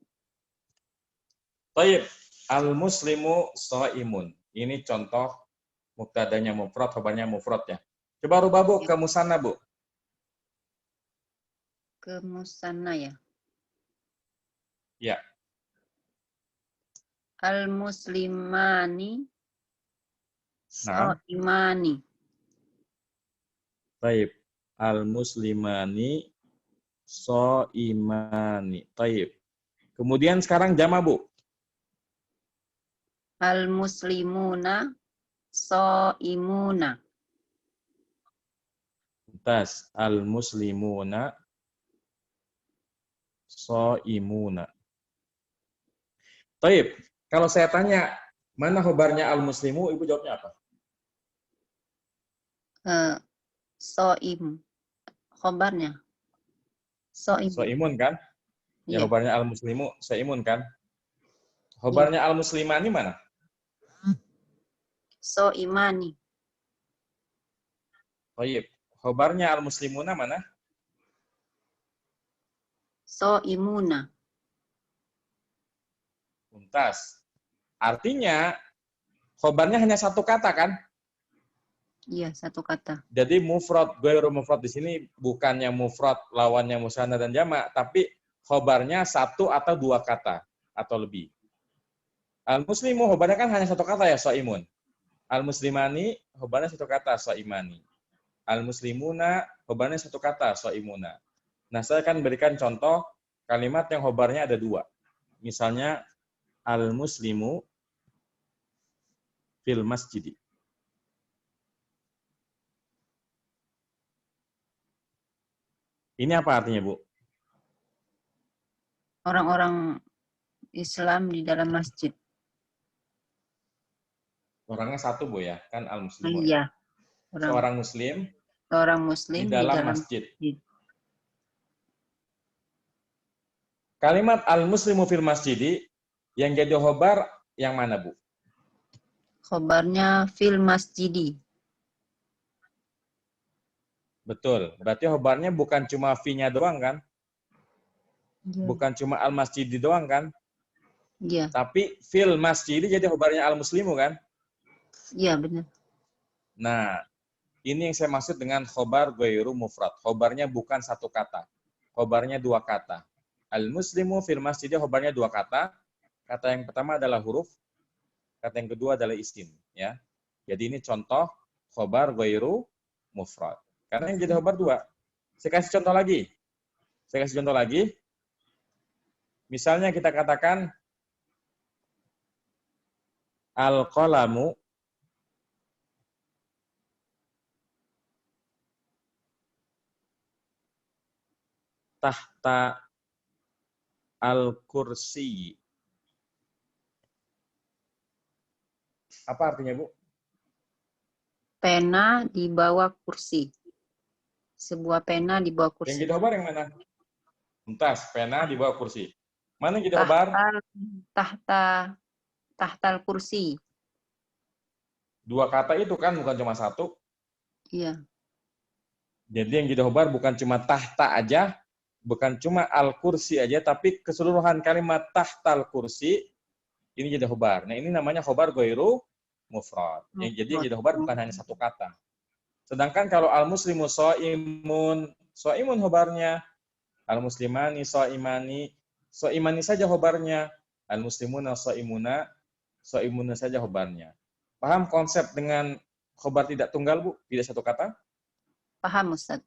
Baik, al-muslimu shaimun. Ini contoh mubtadanya mufrad, khabarnya mufrad ya. Coba rubah Bu ke musanna, Bu. Ke musanna ya. Ya. Al-muslimani shaimani. Baik, al-muslimani shaimani. Baik. Kemudian sekarang jama, Bu. Al-muslimuna shaimuna. Tas al-muslimuna shaimuna. Baik. Kalau saya tanya, mana khobarnya al-muslimu, Ibu jawabnya apa? Shaim. Khobarnya. Shaimun kan? Ya, khobarnya al-muslimu, shaimun kan? Khobarnya al-muslimani mana? Shaimani. Baik. Khobarnya al-muslimuna mana? So'imuna. Mumtaz. Artinya, khobarnya hanya satu kata kan? Iya, satu kata. Jadi mufrad, ghairu mufrad di sini bukannya mufrad lawannya musanna dan jamak, tapi khobarnya satu atau dua kata atau lebih. Al-muslimu khobarnya kan hanya satu kata ya, so'imun. Al-muslimani khobarnya satu kata, so'imani. Al-muslimuna khobarnya satu kata, so'imuna. Nah, saya akan berikan contoh kalimat yang khobarnya ada dua. Misalnya, al-muslimu fil masjidi. Ini apa artinya, Bu? Orang-orang Islam di dalam masjid. Orangnya satu, Bu ya, kan al-muslimu ya. Iya. Seorang muslim Seorang muslim di dalam masjid. Kalimat al-muslimu fil masjidi yang jadi khobar yang mana, Bu? Khobarnya fil masjidi. Betul. Berarti khobarnya bukan cuma fi-nya doang kan? Iya. Bukan cuma al-masjidi doang kan? Iya, Tapi fil masjidi jadi khobarnya al-muslimu kan? iya benar. Nah, ini yang saya maksud dengan khobar ghairu mufrad. Khobarnya bukan satu kata. Khobarnya dua kata. Al-muslimu fil masjidi khobarnya dua kata. Kata yang pertama adalah huruf. Kata yang kedua adalah isim. Ya. Jadi ini contoh khobar ghairu mufrad. Karena yang jadi khobar dua. Saya kasih contoh lagi. Misalnya kita katakan al-qalamu tahta al-kursi. Apa artinya, Bu? Pena di bawah kursi. Sebuah pena di bawah kursi. Yang jadi khobar yang mana? Mumtaz, pena di bawah kursi. Mana yang jadi khobar? Tahtal kursi. Dua kata itu kan, bukan cuma satu. Iya. Jadi yang jadi khobar bukan cuma tahta aja, bukan cuma al-kursi aja, tapi keseluruhan kalimat tahtal kursi, ini jadi khobar. Nah, ini namanya khobar ghairu mufrad. Jadi yang jadi khobar bukan hanya satu kata. Sedangkan kalau al-muslimu so'imun khobarnya, al-muslimani so'imani saja khobarnya, al-muslimuna so'imuna saja khobarnya. Paham konsep dengan khobar tidak tunggal, Bu? Tidak satu kata? Paham, Ustaz.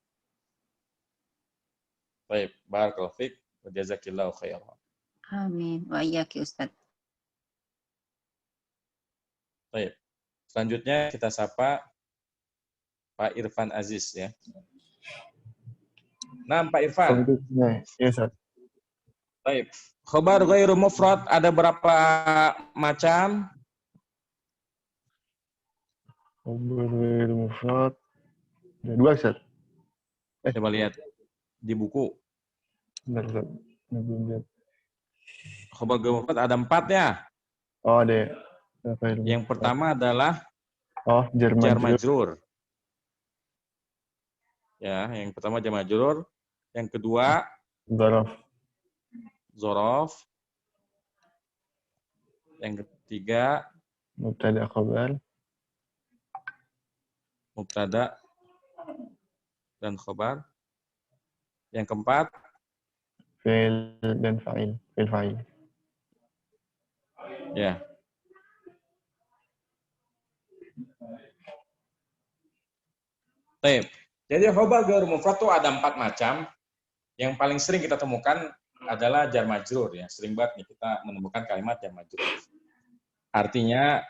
Baik, barakallahu fiik wa jazakillahu khairan. Amin. Wa iyyaki, Ustaz. Baik. Selanjutnya kita sapa Pak Irfan Aziz ya. Nah, Pak Irfan. Ya, Ustaz. Baik. Khobar ghairu mufrad ada berapa macam? Khobar ghairu mufrad. Ada dua, Ustaz. Coba lihat di buku. Bentar, Ustaz. Belum lihat. Khobar ghairu mufrad ada 4 ya. Oh, ada. Yang pertama adalah jar jar majrur. Ya, yang pertama jar majrur. Yang kedua dzaraf. Yang ketiga mubtada khabar. Mubtada dan khabar. Yang keempat Fi'il dan fa'il. Fi'il fa'il. ya. Baik. Jadi khobar ghairu mufrad itu ada 4 macam. Yang paling sering kita temukan adalah jar majrur ya. Sering banget nih kita menemukan kalimat jar majrur. Artinya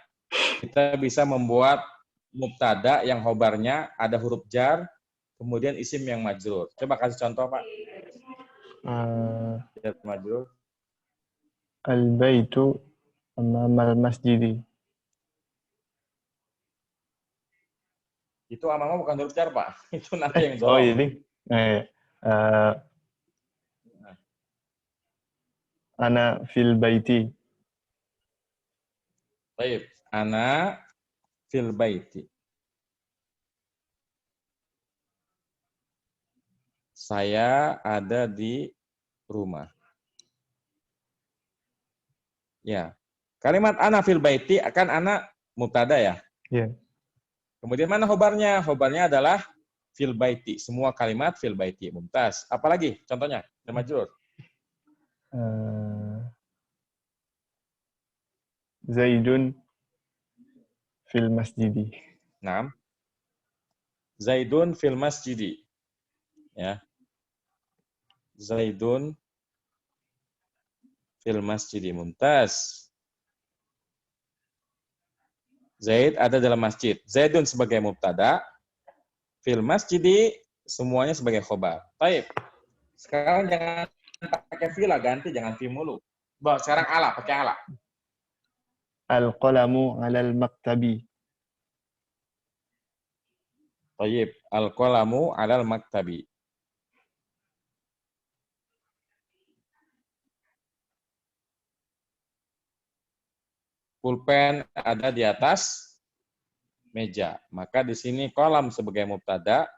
kita bisa membuat mubtada yang khobarnya ada huruf jar, kemudian isim yang majrur. Coba kasih contoh, Pak. Jar majrur. Al-baitu amamal masjidi. Itu amama bukan huruf jar, Pak. Itu nanti yang Oh, dzaraf. ini. Ana fil baiti. Baik. Ana fil baiti. Saya ada di rumah. Ya. Kalimat ana fil baiti akan ana mubtada ya. Ya. Kemudian mana khobarnya? Khobarnya adalah fil baiti. Semua kalimat fil baiti. Mumtaz. Apalagi contohnya? Jar majrur. Zaidun fil masjidi. Naam. Zaidun fil masjidi. Ya. Zaidun fil masjidi. Mumtaz. Zaid ada dalam masjid. Zaidun sebagai mubtada, fil masjidi semuanya sebagai khobar. Baik. Sekarang jangan pakai fila, ganti jangan fi mulu. Bawa sekarang ala, pakai ala. Al-qalamu 'alal maktabi. Baik. Al-qalamu 'alal maktabi. Pulpen ada di atas meja. Maka di sini kolam sebagai mubtada,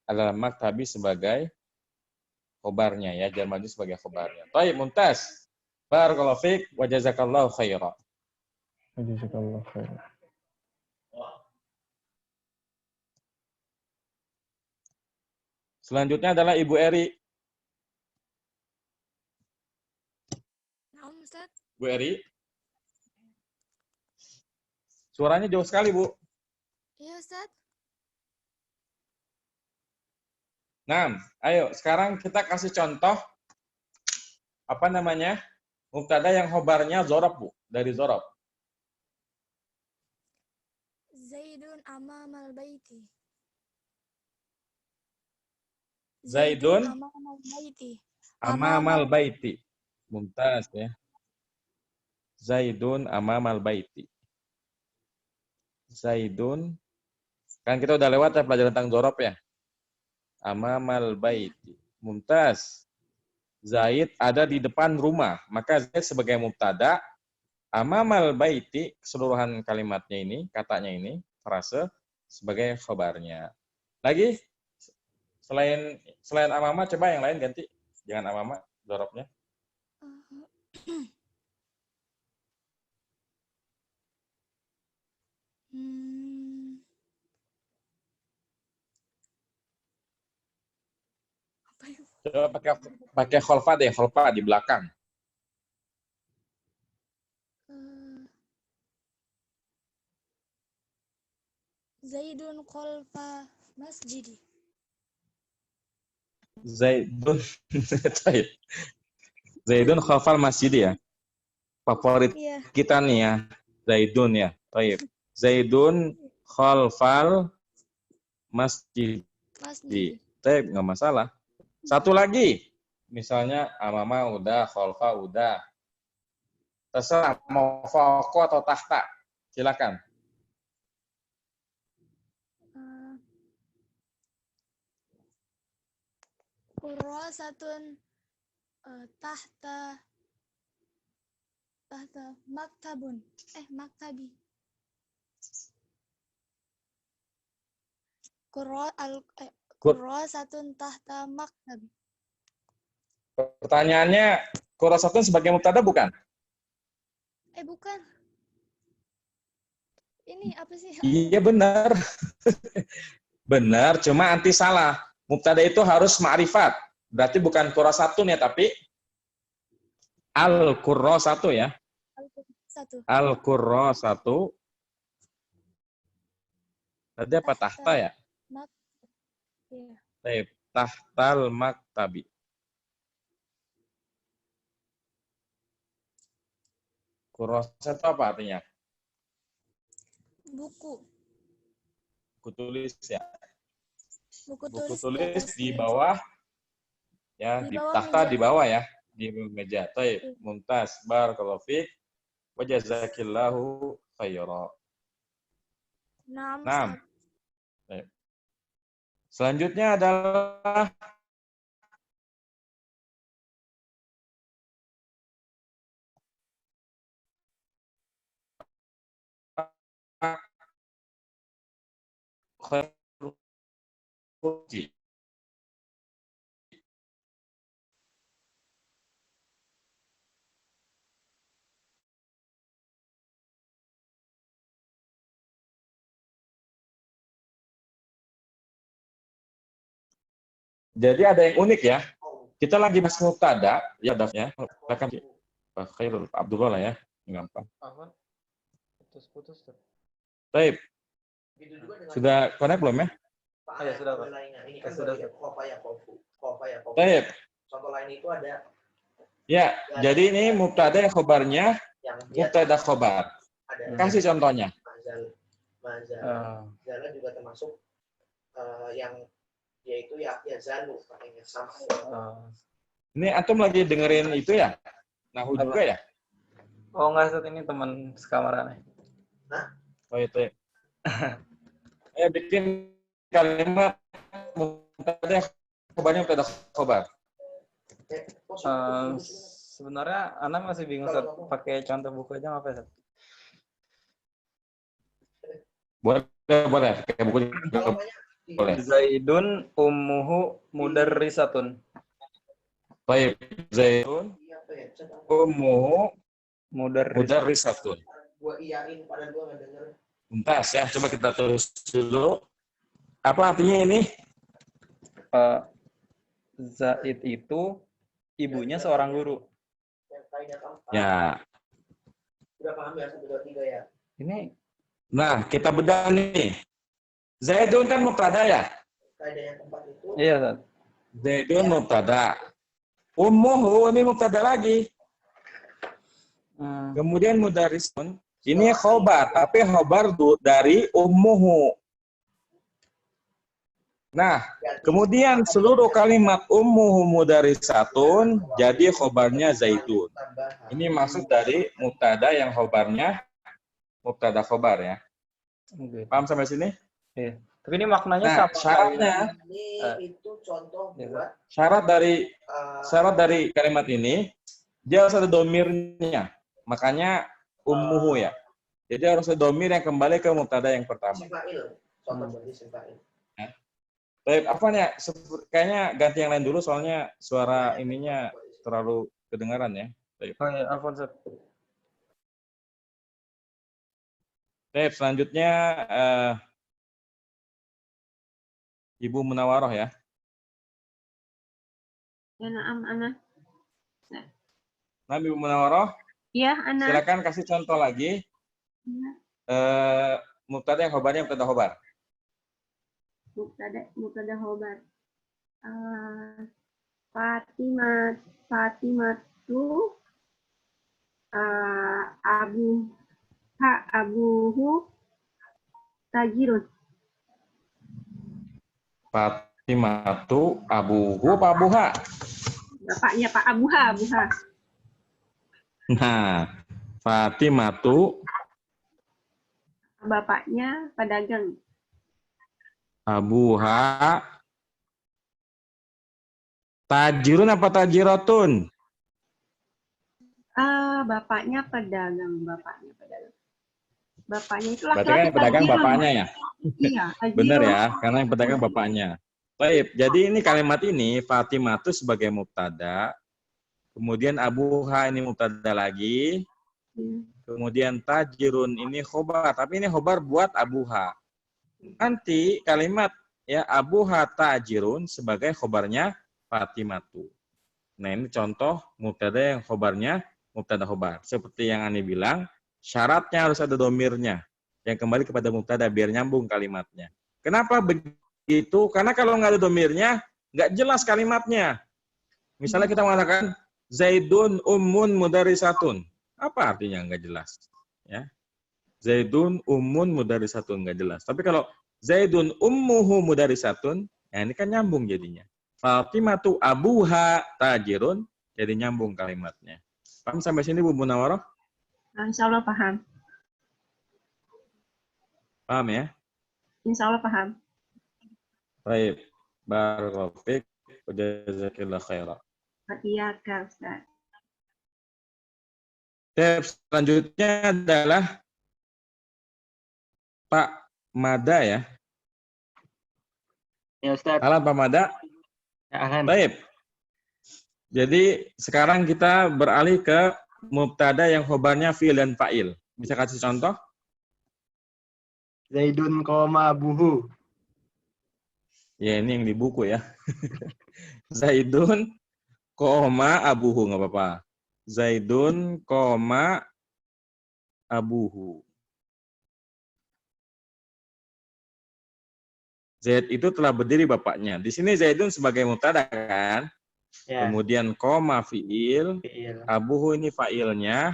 adalah maktabi sebagai khobarnya ya, jar majrur sebagai khobarnya. Baik, mumtaz. Barakallahu fiik wa jazakallahu khairan. Jazakallahu khairan. Selanjutnya adalah Ibu Eri. Naam, Ustaz. Bu Eri. Suaranya jauh sekali, Bu. Iya, Ustaz. Nah, ayo sekarang kita kasih contoh apa namanya? Mubtada yang khobarnya dzarab, Bu, dari dzarab. Zaidun amamal baiti. Zaidun amamal baiti. amamal baiti. Mumtaz ya. Zaidun amamal baiti. Zaidun, kan kita udah lewat ya pelajaran tentang dzarab ya. Amamal baiti. Mumtaz. Zaid ada di depan rumah, maka Zaid sebagai mubtada, amamal baiti keseluruhan kalimatnya ini, katanya ini, frase sebagai khabarnya. Lagi selain amama coba yang lain ganti. Jangan amama dzarabnya. Apa ya? Coba pakai kholfa deh, kholfa di belakang. Zaidun khalfa masjidi. Zaidun. Zaidun khalfal masjid ya. Favorit Iya. kita nih ya. Zaidun ya. Baik. Zaidun khalfal masjid. Masjidi. Baik, nggak masalah. Satu lagi. Misalnya amama udah, khalfa udah. Terserah mau foko atau tahta. Silakan. Kurasatun tahta maktabun. Maktabi. Kurasatun tahta maktabi. Pertanyaannya, kurasatun sebagai mubtada bukan? Bukan. Ini apa sih? Iya benar. Benar, cuma anti salah. Mubtada itu harus ma'rifat. Berarti bukan kurasatun ya, tapi al-kurrasatu ya. Al-kurrasatu. Tadi apa tahta ya? Iya. Tahtal maktabi. Kurrasatu apa artinya? Buku. Buku tulis ya. Buku Buku tulis tulis atas di meja. bawah ya, Di di bawah tahta meja. di bawah ya, di meja. Baik, mumtaz. Barakallahu fiik. Wa jazakillahu khairan. Naam. Baik. Selanjutnya adalah khairul Jadi ada yang unik ya. Kita lagi bahas mubtada, ya dafnya. Silakan Pak Khairul Abdullah lah ya. Gampang. Putus-putus. Baik. Sudah connect belum ya? Ya sudah, Pak. Ini kan sudah kofa ya kofu. Baik. Contoh lain itu ada Ya, jadi ini mubtada khobarnya, yang dia mubtada khobar. ada Kasih contohnya. Zala juga termasuk yang yaitu ya zalu pakainya sama. Ini antum lagi dengerin itu ya? Nahu juga ya? Oh enggak, Ustaz, ini teman sekamaran. Oh itu ya. Bikin kalimat mubtada khobarnya mubtada khobar. Sebenarnya Ana masih bingung, Ustaz. Pakai contoh buku aja nggak apa, Ustaz? Boleh. Kayak buku juga boleh. Zaidun ummuhu mudarrisatun. Baik. Zaidun ummuhu mudarrisatun. Gua iyain padahal gua nggak denger. Bentar ya, coba kita tulis dulu. Apa artinya ini? Zaid itu ibunya seorang guru. Ya. Udah paham ya 1, 2, 3 ya? Ini Nah, kita bedah nih. Zaidun kan mubtada ya? Kaidah yang keempat itu iya, Ustaz. Zaidun mubtada. Ummuhu ini mubtada lagi. Kemudian mudarrisun ini khobar, tapi khobar dari ummuhu. Nah, kemudian seluruh kalimat ummuhu mudarrisatun jadi khobarnya Zaidun. Ini maksud dari mubtada yang khobarnya mubtada khobar ya. Paham sampai sini? Iya. Tapi ini maknanya Nah, sama. syaratnya ini itu contoh buat syarat dari kalimat ini dia harus ada domirnya. Makanya ummuhu ya. Jadi harus ada domir yang kembali ke mubtada yang pertama. Sifail. Contoh berarti sifail. Baik, apa nih? Kayaknya ganti yang lain dulu soalnya suara ininya terlalu kedengaran ya. Baik. Oh iya, Alfonso. Baik, selanjutnya Ibu Munawaroh ya. Ya, na'am, Ana. Nah, Ibu Munawaroh, Ya, Ana. silakan kasih contoh lagi. Mubtada yang khobarnya mubtada khobar. Mubtada khobar. Fatimatu abuhu tajirun. Fatimatu abuhu apa abuha? Bapaknya Pak Abuha. Nah, Fatimatu Bapaknya pedagang. abuha tajirun apa tajiratun? Bapaknya pedagang. Bapaknya itu Berarti kan laki-laki. yang pedagang tajirun. bapaknya ya? Iya, Benar tajirun. ya, karena yang pedagang bapaknya. Baik, jadi ini kalimat ini Fatimatu sebagai mubtada, kemudian abuha ini mubtada lagi, kemudian tajirun ini khobar, tapi ini khobar buat abuha. Nanti kalimat ya abuha tajirun sebagai khobarnya Fatimatu. Nah, ini contoh mubtada yang khobarnya mubtada khobar. Seperti yang Ani bilang, syaratnya harus ada domirnya yang kembali kepada mubtada biar nyambung kalimatnya. Kenapa begitu? Karena kalau nggak ada domirnya, nggak jelas kalimatnya. Misalnya kita mengatakan Zaidun ummun mudarrisatun. Apa artinya nggak jelas? Ya. Zaidun ummun mudarrisatun nggak jelas. Tapi kalau Zaidun ummuhu mudarrisatun, ya ini kan nyambung jadinya. Fatimatu abuha tajirun, jadi nyambung kalimatnya. Paham sampai sini Bu Munawaroh? Insya Allah paham. Paham ya? Insya Allah paham. Baik. Barakallahu fiik wa jazakillahu khairan. Iya, Kak Ustaz. Selanjutnya adalah Pak Mada ya. Ya Ustaz. Halo Pak Mada. Ya, Ahlan. Baik. Jadi sekarang kita beralih ke mubtada yang khobarnya fi'il dan fa'il. Bisa kasih contoh? Zaidun koma abuhu. Ya ini yang di buku ya. Zaidun, koma, abuhu. Nggak apa-apa. Zaidun, koma, abuhu. Zaid itu telah berdiri bapaknya. Di sini Zaidun sebagai mubtada kan? Ya, Kemudian koma fiil, fiil. abuhu ini fa'ilnya.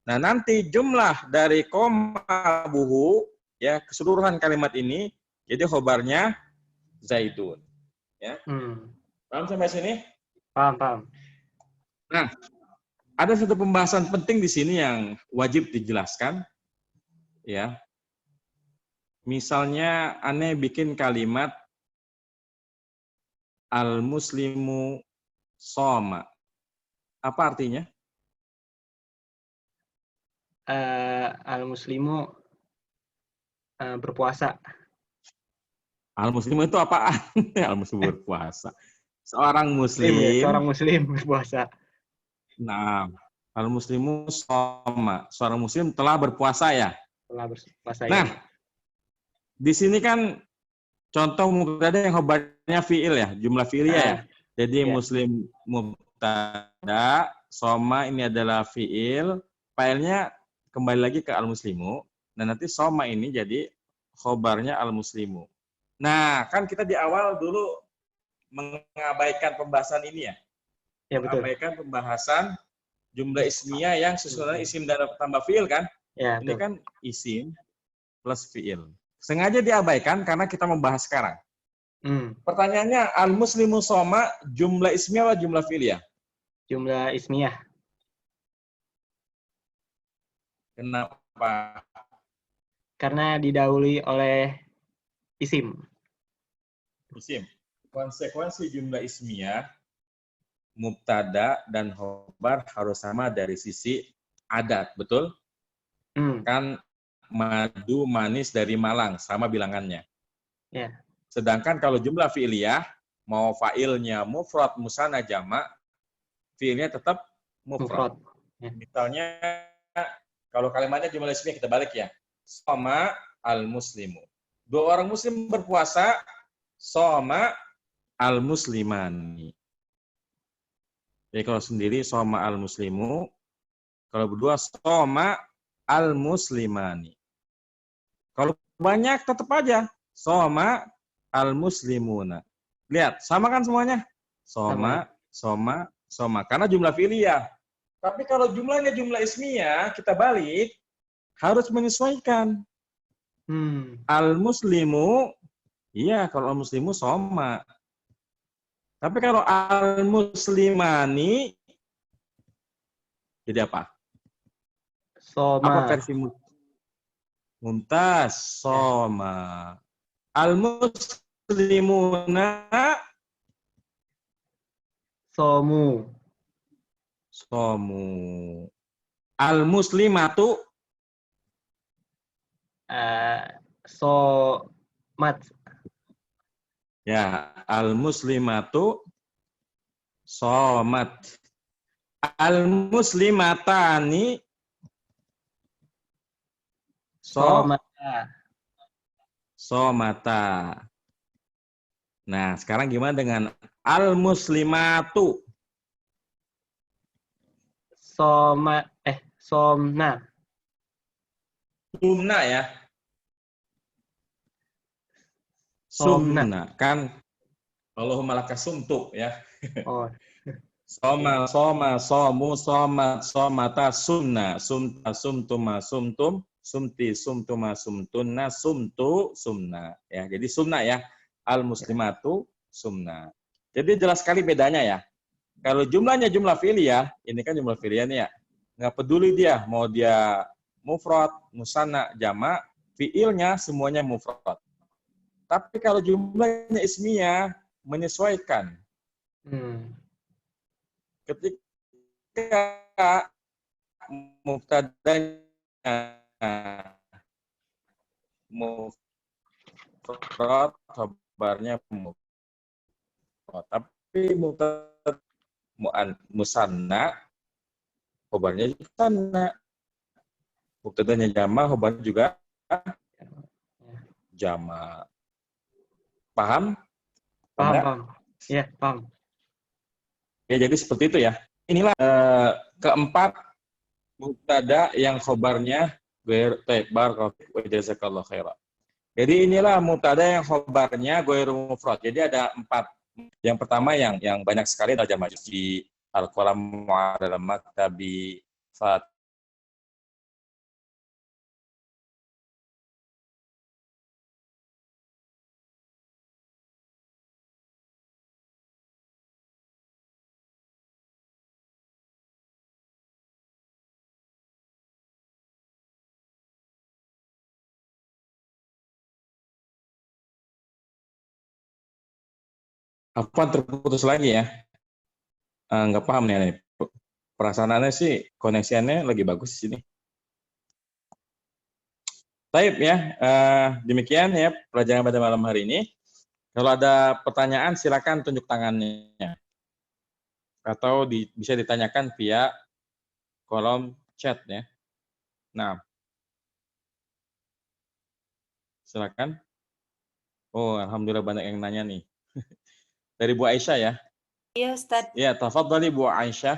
Nah, nanti jumlah dari koma abuhu, ya, keseluruhan kalimat ini, jadi khobarnya Zaidun. Ya. Paham sampai sini? Paham. Nah, ada satu pembahasan penting di sini yang wajib dijelaskan. Ya. Misalnya, aneh bikin kalimat al-muslimu soma. Apa artinya? Al-muslimu berpuasa. Al-muslimu itu apaan? Al-muslimu berpuasa. Seorang muslim. Seorang muslim berpuasa. Nah, al-muslimu soma. Seorang muslim telah berpuasa ya. Telah berpuasa. Nah, di sini kan contoh mubtada yang khobarnya fiil ya, jumlah fiilnya ya. Jadi muslim mubtada, soma ini adalah fiil, fa'ilnya kembali lagi ke al-muslimu. Dan nanti soma ini jadi khobarnya al-muslimu. Nah, kan kita di awal dulu mengabaikan pembahasan ini ya. Ya, betul. Mengabaikan pembahasan jumlah ismiyah yang sesuai isim dan tambah fiil kan. Ya, ini betul. kan isim plus fiil. Sengaja diabaikan karena kita membahas sekarang. Pertanyaannya, al-muslimu soma jumlah ismiyah atau jumlah fi'liyah? Jumlah ismiyah. Kenapa? Karena didahului oleh isim. Isim. Konsekuensi jumlah ismiyah, mubtada dan khobar harus sama dari sisi adat, betul? Kan madu manis dari Malang, sama bilangannya. Ya. Sedangkan kalau jumlah fi'liyah, mau fa'ilnya mufrad, musanna, jamak, fi'ilnya tetap mufrad. Ya. Misalnya, kalau kalimatnya jumlah ismiyah kita balik ya. Soma al-muslimu. Dua orang muslim berpuasa, soma al-muslimani. Jadi kalau sendiri, soma al-muslimu. Kalau berdua, soma al-muslimani. Kalau banyak tetap aja soma al-muslimuna. Lihat, sama kan semuanya? Soma. Karena jumlah fi'liyah. Tapi kalau jumlahnya jumlah ismiyah, kita balik, harus menyesuaikan. Al-muslimu, iya kalau al-muslimu soma. Tapi kalau al-muslimani, jadi apa? Soma. Apa versi Mumtaz, soma. Al-muslimuna somu. Al-muslimatu somat. ya, al-muslimatu somat. Al-muslimatani somata. Nah, sekarang gimana dengan al-muslimatu? Somna. Sumna ya. Sumna. Kan Allahumma laka sumtu ya. Oh. Soma, somu, somat, somata, sumna, sumta, sumtuma, sumtum, sumti, sumtuma, sumtunna, sumtu, sumna. Ya, jadi sumna ya. Al-muslimatu, sumna. Jadi jelas sekali bedanya ya. Kalau jumlahnya jumlah fi'liyah, ini kan jumlah fi'liyah nih ya. Nggak peduli dia, mau dia mufrad, musanna, jamak, fi'ilnya semuanya mufrad. Tapi kalau jumlahnya ismiyah, menyesuaikan. Ketika mubtadanya mufrad, khabarnya mufrad. Tapi mubtada musanna, khabarnya musanna. Mubtadanya jamak, khabarnya juga jamak. Paham? Paham. Iya, paham. Ya, jadi seperti itu ya. Inilah keempat mubtada yang khobarnya barakallahu wa jazakallahu khairan. Jadi inilah mubtada yang khobarnya ghairu mufrad. Jadi ada 4. Yang pertama yang banyak sekali adalah jama' di al-qalam dalam maktabi fat. Apa terputus lagi ya? Nggak paham nih. Perasaannya sih koneksinya lagi bagus di sini. Baik ya, demikian ya pelajaran pada malam hari ini. Kalau ada pertanyaan silakan tunjuk tangannya. Atau bisa ditanyakan via kolom chat ya. Nah, silakan. Oh, alhamdulillah banyak yang nanya nih. Dari Bu Aisyah ya. Iya, Ustaz. Ya, tafadhali Bu Aisyah.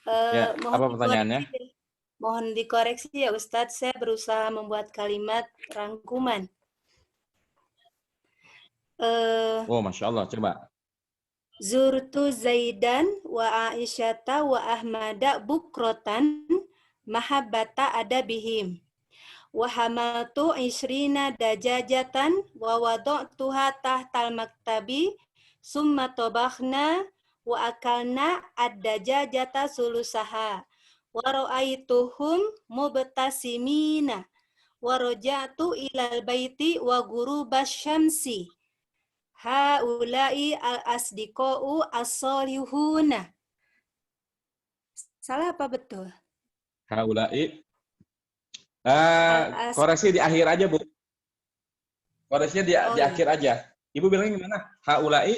Ya, apa pertanyaannya? Mohon dikoreksi ya Ustadz, saya berusaha membuat kalimat rangkuman. Oh, Masya Allah, coba. Zurtu Zaidan wa Aisyata wa Ahmada bukrotan mahabbata adabihim. Wa hamaltu isrina dajajatan wa wadu'tuha tahtal maktabi summa tobakhna wa akalna ad-dajajata sulusaha. Wa ra'aituhum mubtasimina wa raja'tu ilal baiti wa gurubas syamsi. Haula'i al-asdiqa'u as-solihuna. Salah apa betul? Haula'i. Koreksi di akhir aja, Bu. Koreksinya di akhir aja. Ibu bilangnya gimana? Haula'i.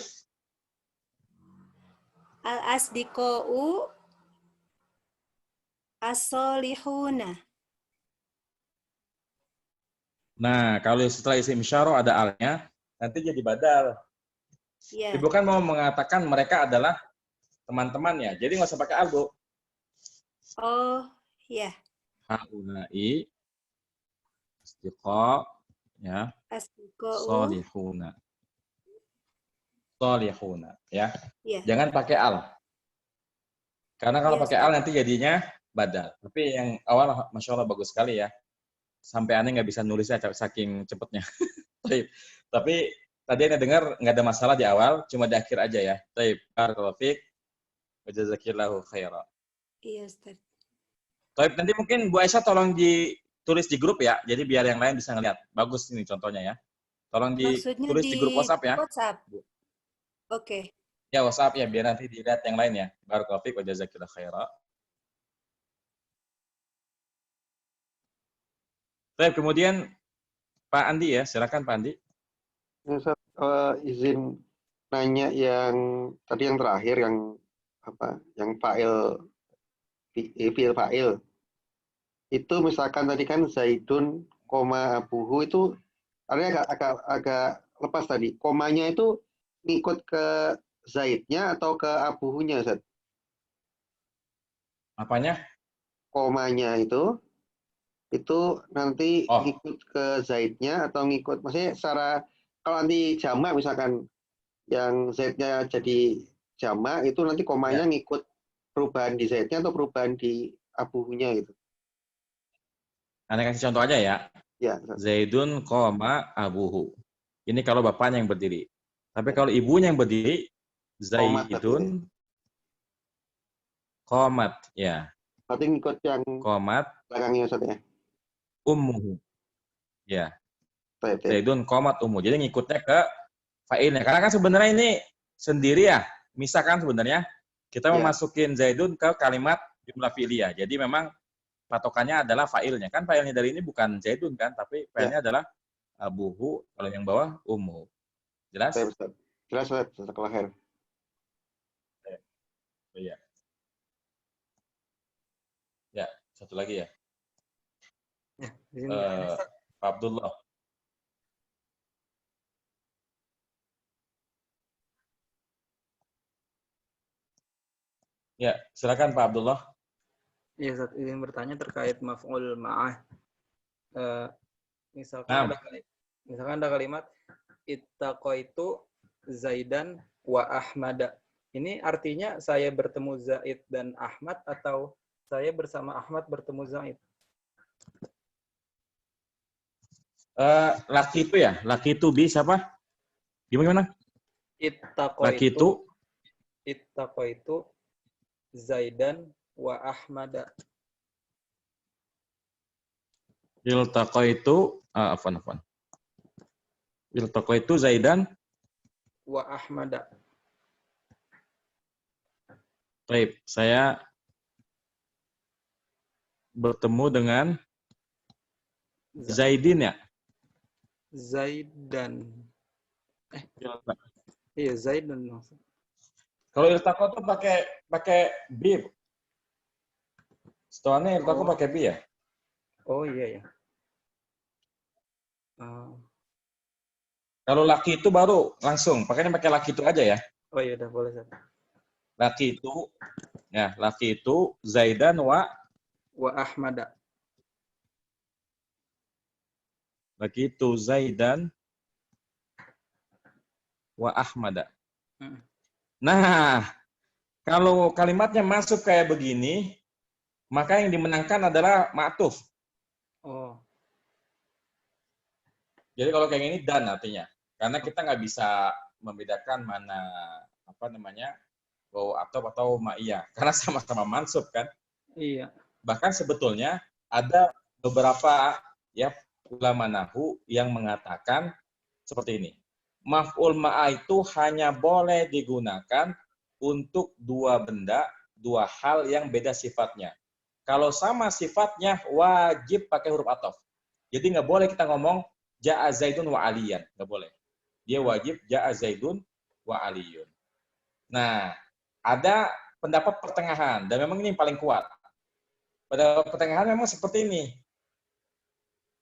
Al-asdiqa'u as-solihuna. Nah, kalau setelah isim isyarah ada alnya, nanti jadi badal. Yeah. Ibu kan mau mengatakan mereka adalah teman-temannya. Jadi nggak usah pakai al, Bu. Oh, ya. Yeah. Haula'i asdiqa ya. Solihuna. Solihuna ya. Yeah. Jangan pakai al. Karena kalau pakai al nanti jadinya badal. Tapi yang awal Masya Allah bagus sekali ya. Sampai aneh nggak bisa nulisnya saking cepatnya. Tapi tadi Anda dengar nggak ada masalah di awal, cuma di akhir aja ya. Taib, barakallahu fiik. Wa jazakillahu khairan. Iya, Ustaz. Taib, nanti mungkin Bu Aisyah tolong ditulis di grup ya. Jadi biar yang lain bisa ngeliat. Bagus ini contohnya ya. Tolong ditulis di grup WhatsApp ya. WhatsApp. Oke. Okay. Ya, WhatsApp ya biar nanti dilihat yang lain ya. Barakallahu fiik wa jazakillahu khairan. Baik, kemudian Pak Andi ya, silakan Pak Andi. Ustaz, izin nanya yang tadi yang terakhir yang apa? Yang fi'il fa'il. Itu misalkan tadi kan Zaidun, abuhu itu artinya agak lepas tadi. Komanya itu ngikut ke Zaidnya atau ke abuhunya, Ustaz? Apanya? Komanya itu nanti ngikut ke Zaidnya atau ngikut, maksudnya secara kalau nanti jamak misalkan yang Zaidnya jadi jamak itu nanti komanya ngikut perubahan di Zaidnya atau perubahan di abuhunya gitu. Anda kasih contoh aja ya. Ya. Zaidun qoma abuhu. Ini kalau bapaknya yang berdiri. Tapi kalau ibunya yang berdiri, Zaidun qomat ya. Berarti ngikut yang qomat belakangnya Ustaz ya. Ummuhu. Ya. Zaidun qomat ummu. Jadi ngikutnya ke fa'ilnya. Karena kan sebenarnya ini sendiri ya. Misalkan sebenarnya kita memasukin Zaidun ke kalimat jumlah fi'liyah. Jadi memang patokannya adalah fa'ilnya. Kan fa'ilnya dari ini bukan Zaidun kan, tapi fa'ilnya adalah abuhu, kalau yang bawah ummu. Jelas? Jelas, Ustaz. Setelah akhir. Iya. Ya, satu lagi ya. Pak Abdullah. Ya, silakan Pak Abdullah. Ya, Ustaz, izin bertanya terkait maf'ul ma'ah. Naam. Misalkan ada kalimat ittaqaitu Zaidan wa Ahmada. Ini artinya saya bertemu Zaid dan Ahmad atau saya bersama Ahmad bertemu Zaid? Laki itu ya? Laki itu bi siapa? Gimana? Laki itu Ittaqaitu Zaidan wa Ahmada. iltaqaitu afwan. Iltaqaitu Zaidan Wa Ahmada. Baik, saya bertemu dengan Zaidin ya? Zaidan. Iya, Zaidan. Kalau iltaqa itu pakai bi. Setelahnya iltaqa pakai bi ya? Oh iya ya. Kalau laki itu baru langsung, pakainya pakai laki itu aja ya. Oh iya, udah boleh. Laki itu Zaidan wa Ahmada. Laki itu Zaidan wa Ahmada. Nah, kalau kalimatnya masuk kayak begini, maka yang dimenangkan adalah ma'tuf. Oh. Jadi kalau kayak gini dan artinya, karena kita nggak bisa membedakan mana waw atau ma'iyah, karena sama-sama mansub kan. Iya. Bahkan sebetulnya ada beberapa ya ulama nahwu yang mengatakan seperti ini. Maf'ul ma'ah itu hanya boleh digunakan untuk dua benda, dua hal yang beda sifatnya. Kalau sama sifatnya wajib pakai huruf ataf. Jadi nggak boleh kita ngomong ja'a Zaidun wa Aliyan, nggak boleh. Dia wajib ja'a Zaidun wa Aliyun. Nah, ada pendapat pertengahan dan memang ini yang paling kuat. Pada pertengahan memang seperti ini.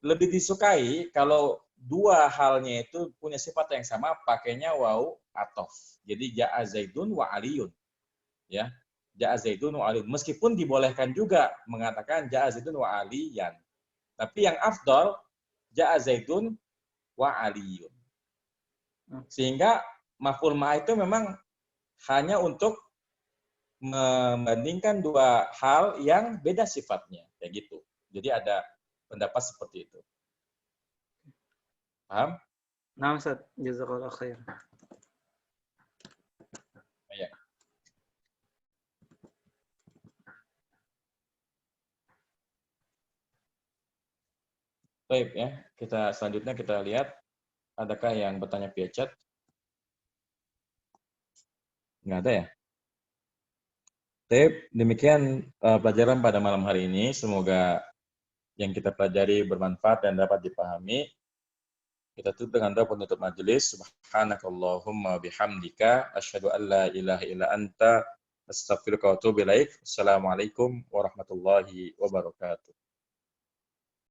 Lebih disukai kalau dua halnya itu punya sifat yang sama, pakainya waw ataf. Jadi ja'a Zaidun wa Aliyun. Ya. Ja'a Zaidun wa Aliyun. Meskipun dibolehkan juga mengatakan ja'a Zaidun wa Aliyan. Tapi yang afdal ja'a Zaidun wa Aliyun. Sehingga maf'ul ma'ah itu memang hanya untuk membandingkan dua hal yang beda sifatnya, kayak gitu. Jadi ada pendapat seperti itu. Paham? Nah, Ustaz, jazakallahu khair. Ya. Baik ya, selanjutnya kita lihat adakah yang bertanya via chat? Nggak ada ya? Demikian pelajaran pada malam hari ini. Semoga yang kita pelajari bermanfaat dan dapat dipahami. Kita tutup dengan doa penutup majelis. Subhanakallahumma bihamdika asyhadu an la ilaha illa anta astaghfiruka wa atubu ilaik. Assalamualaikum warahmatullahi wabarakatuh.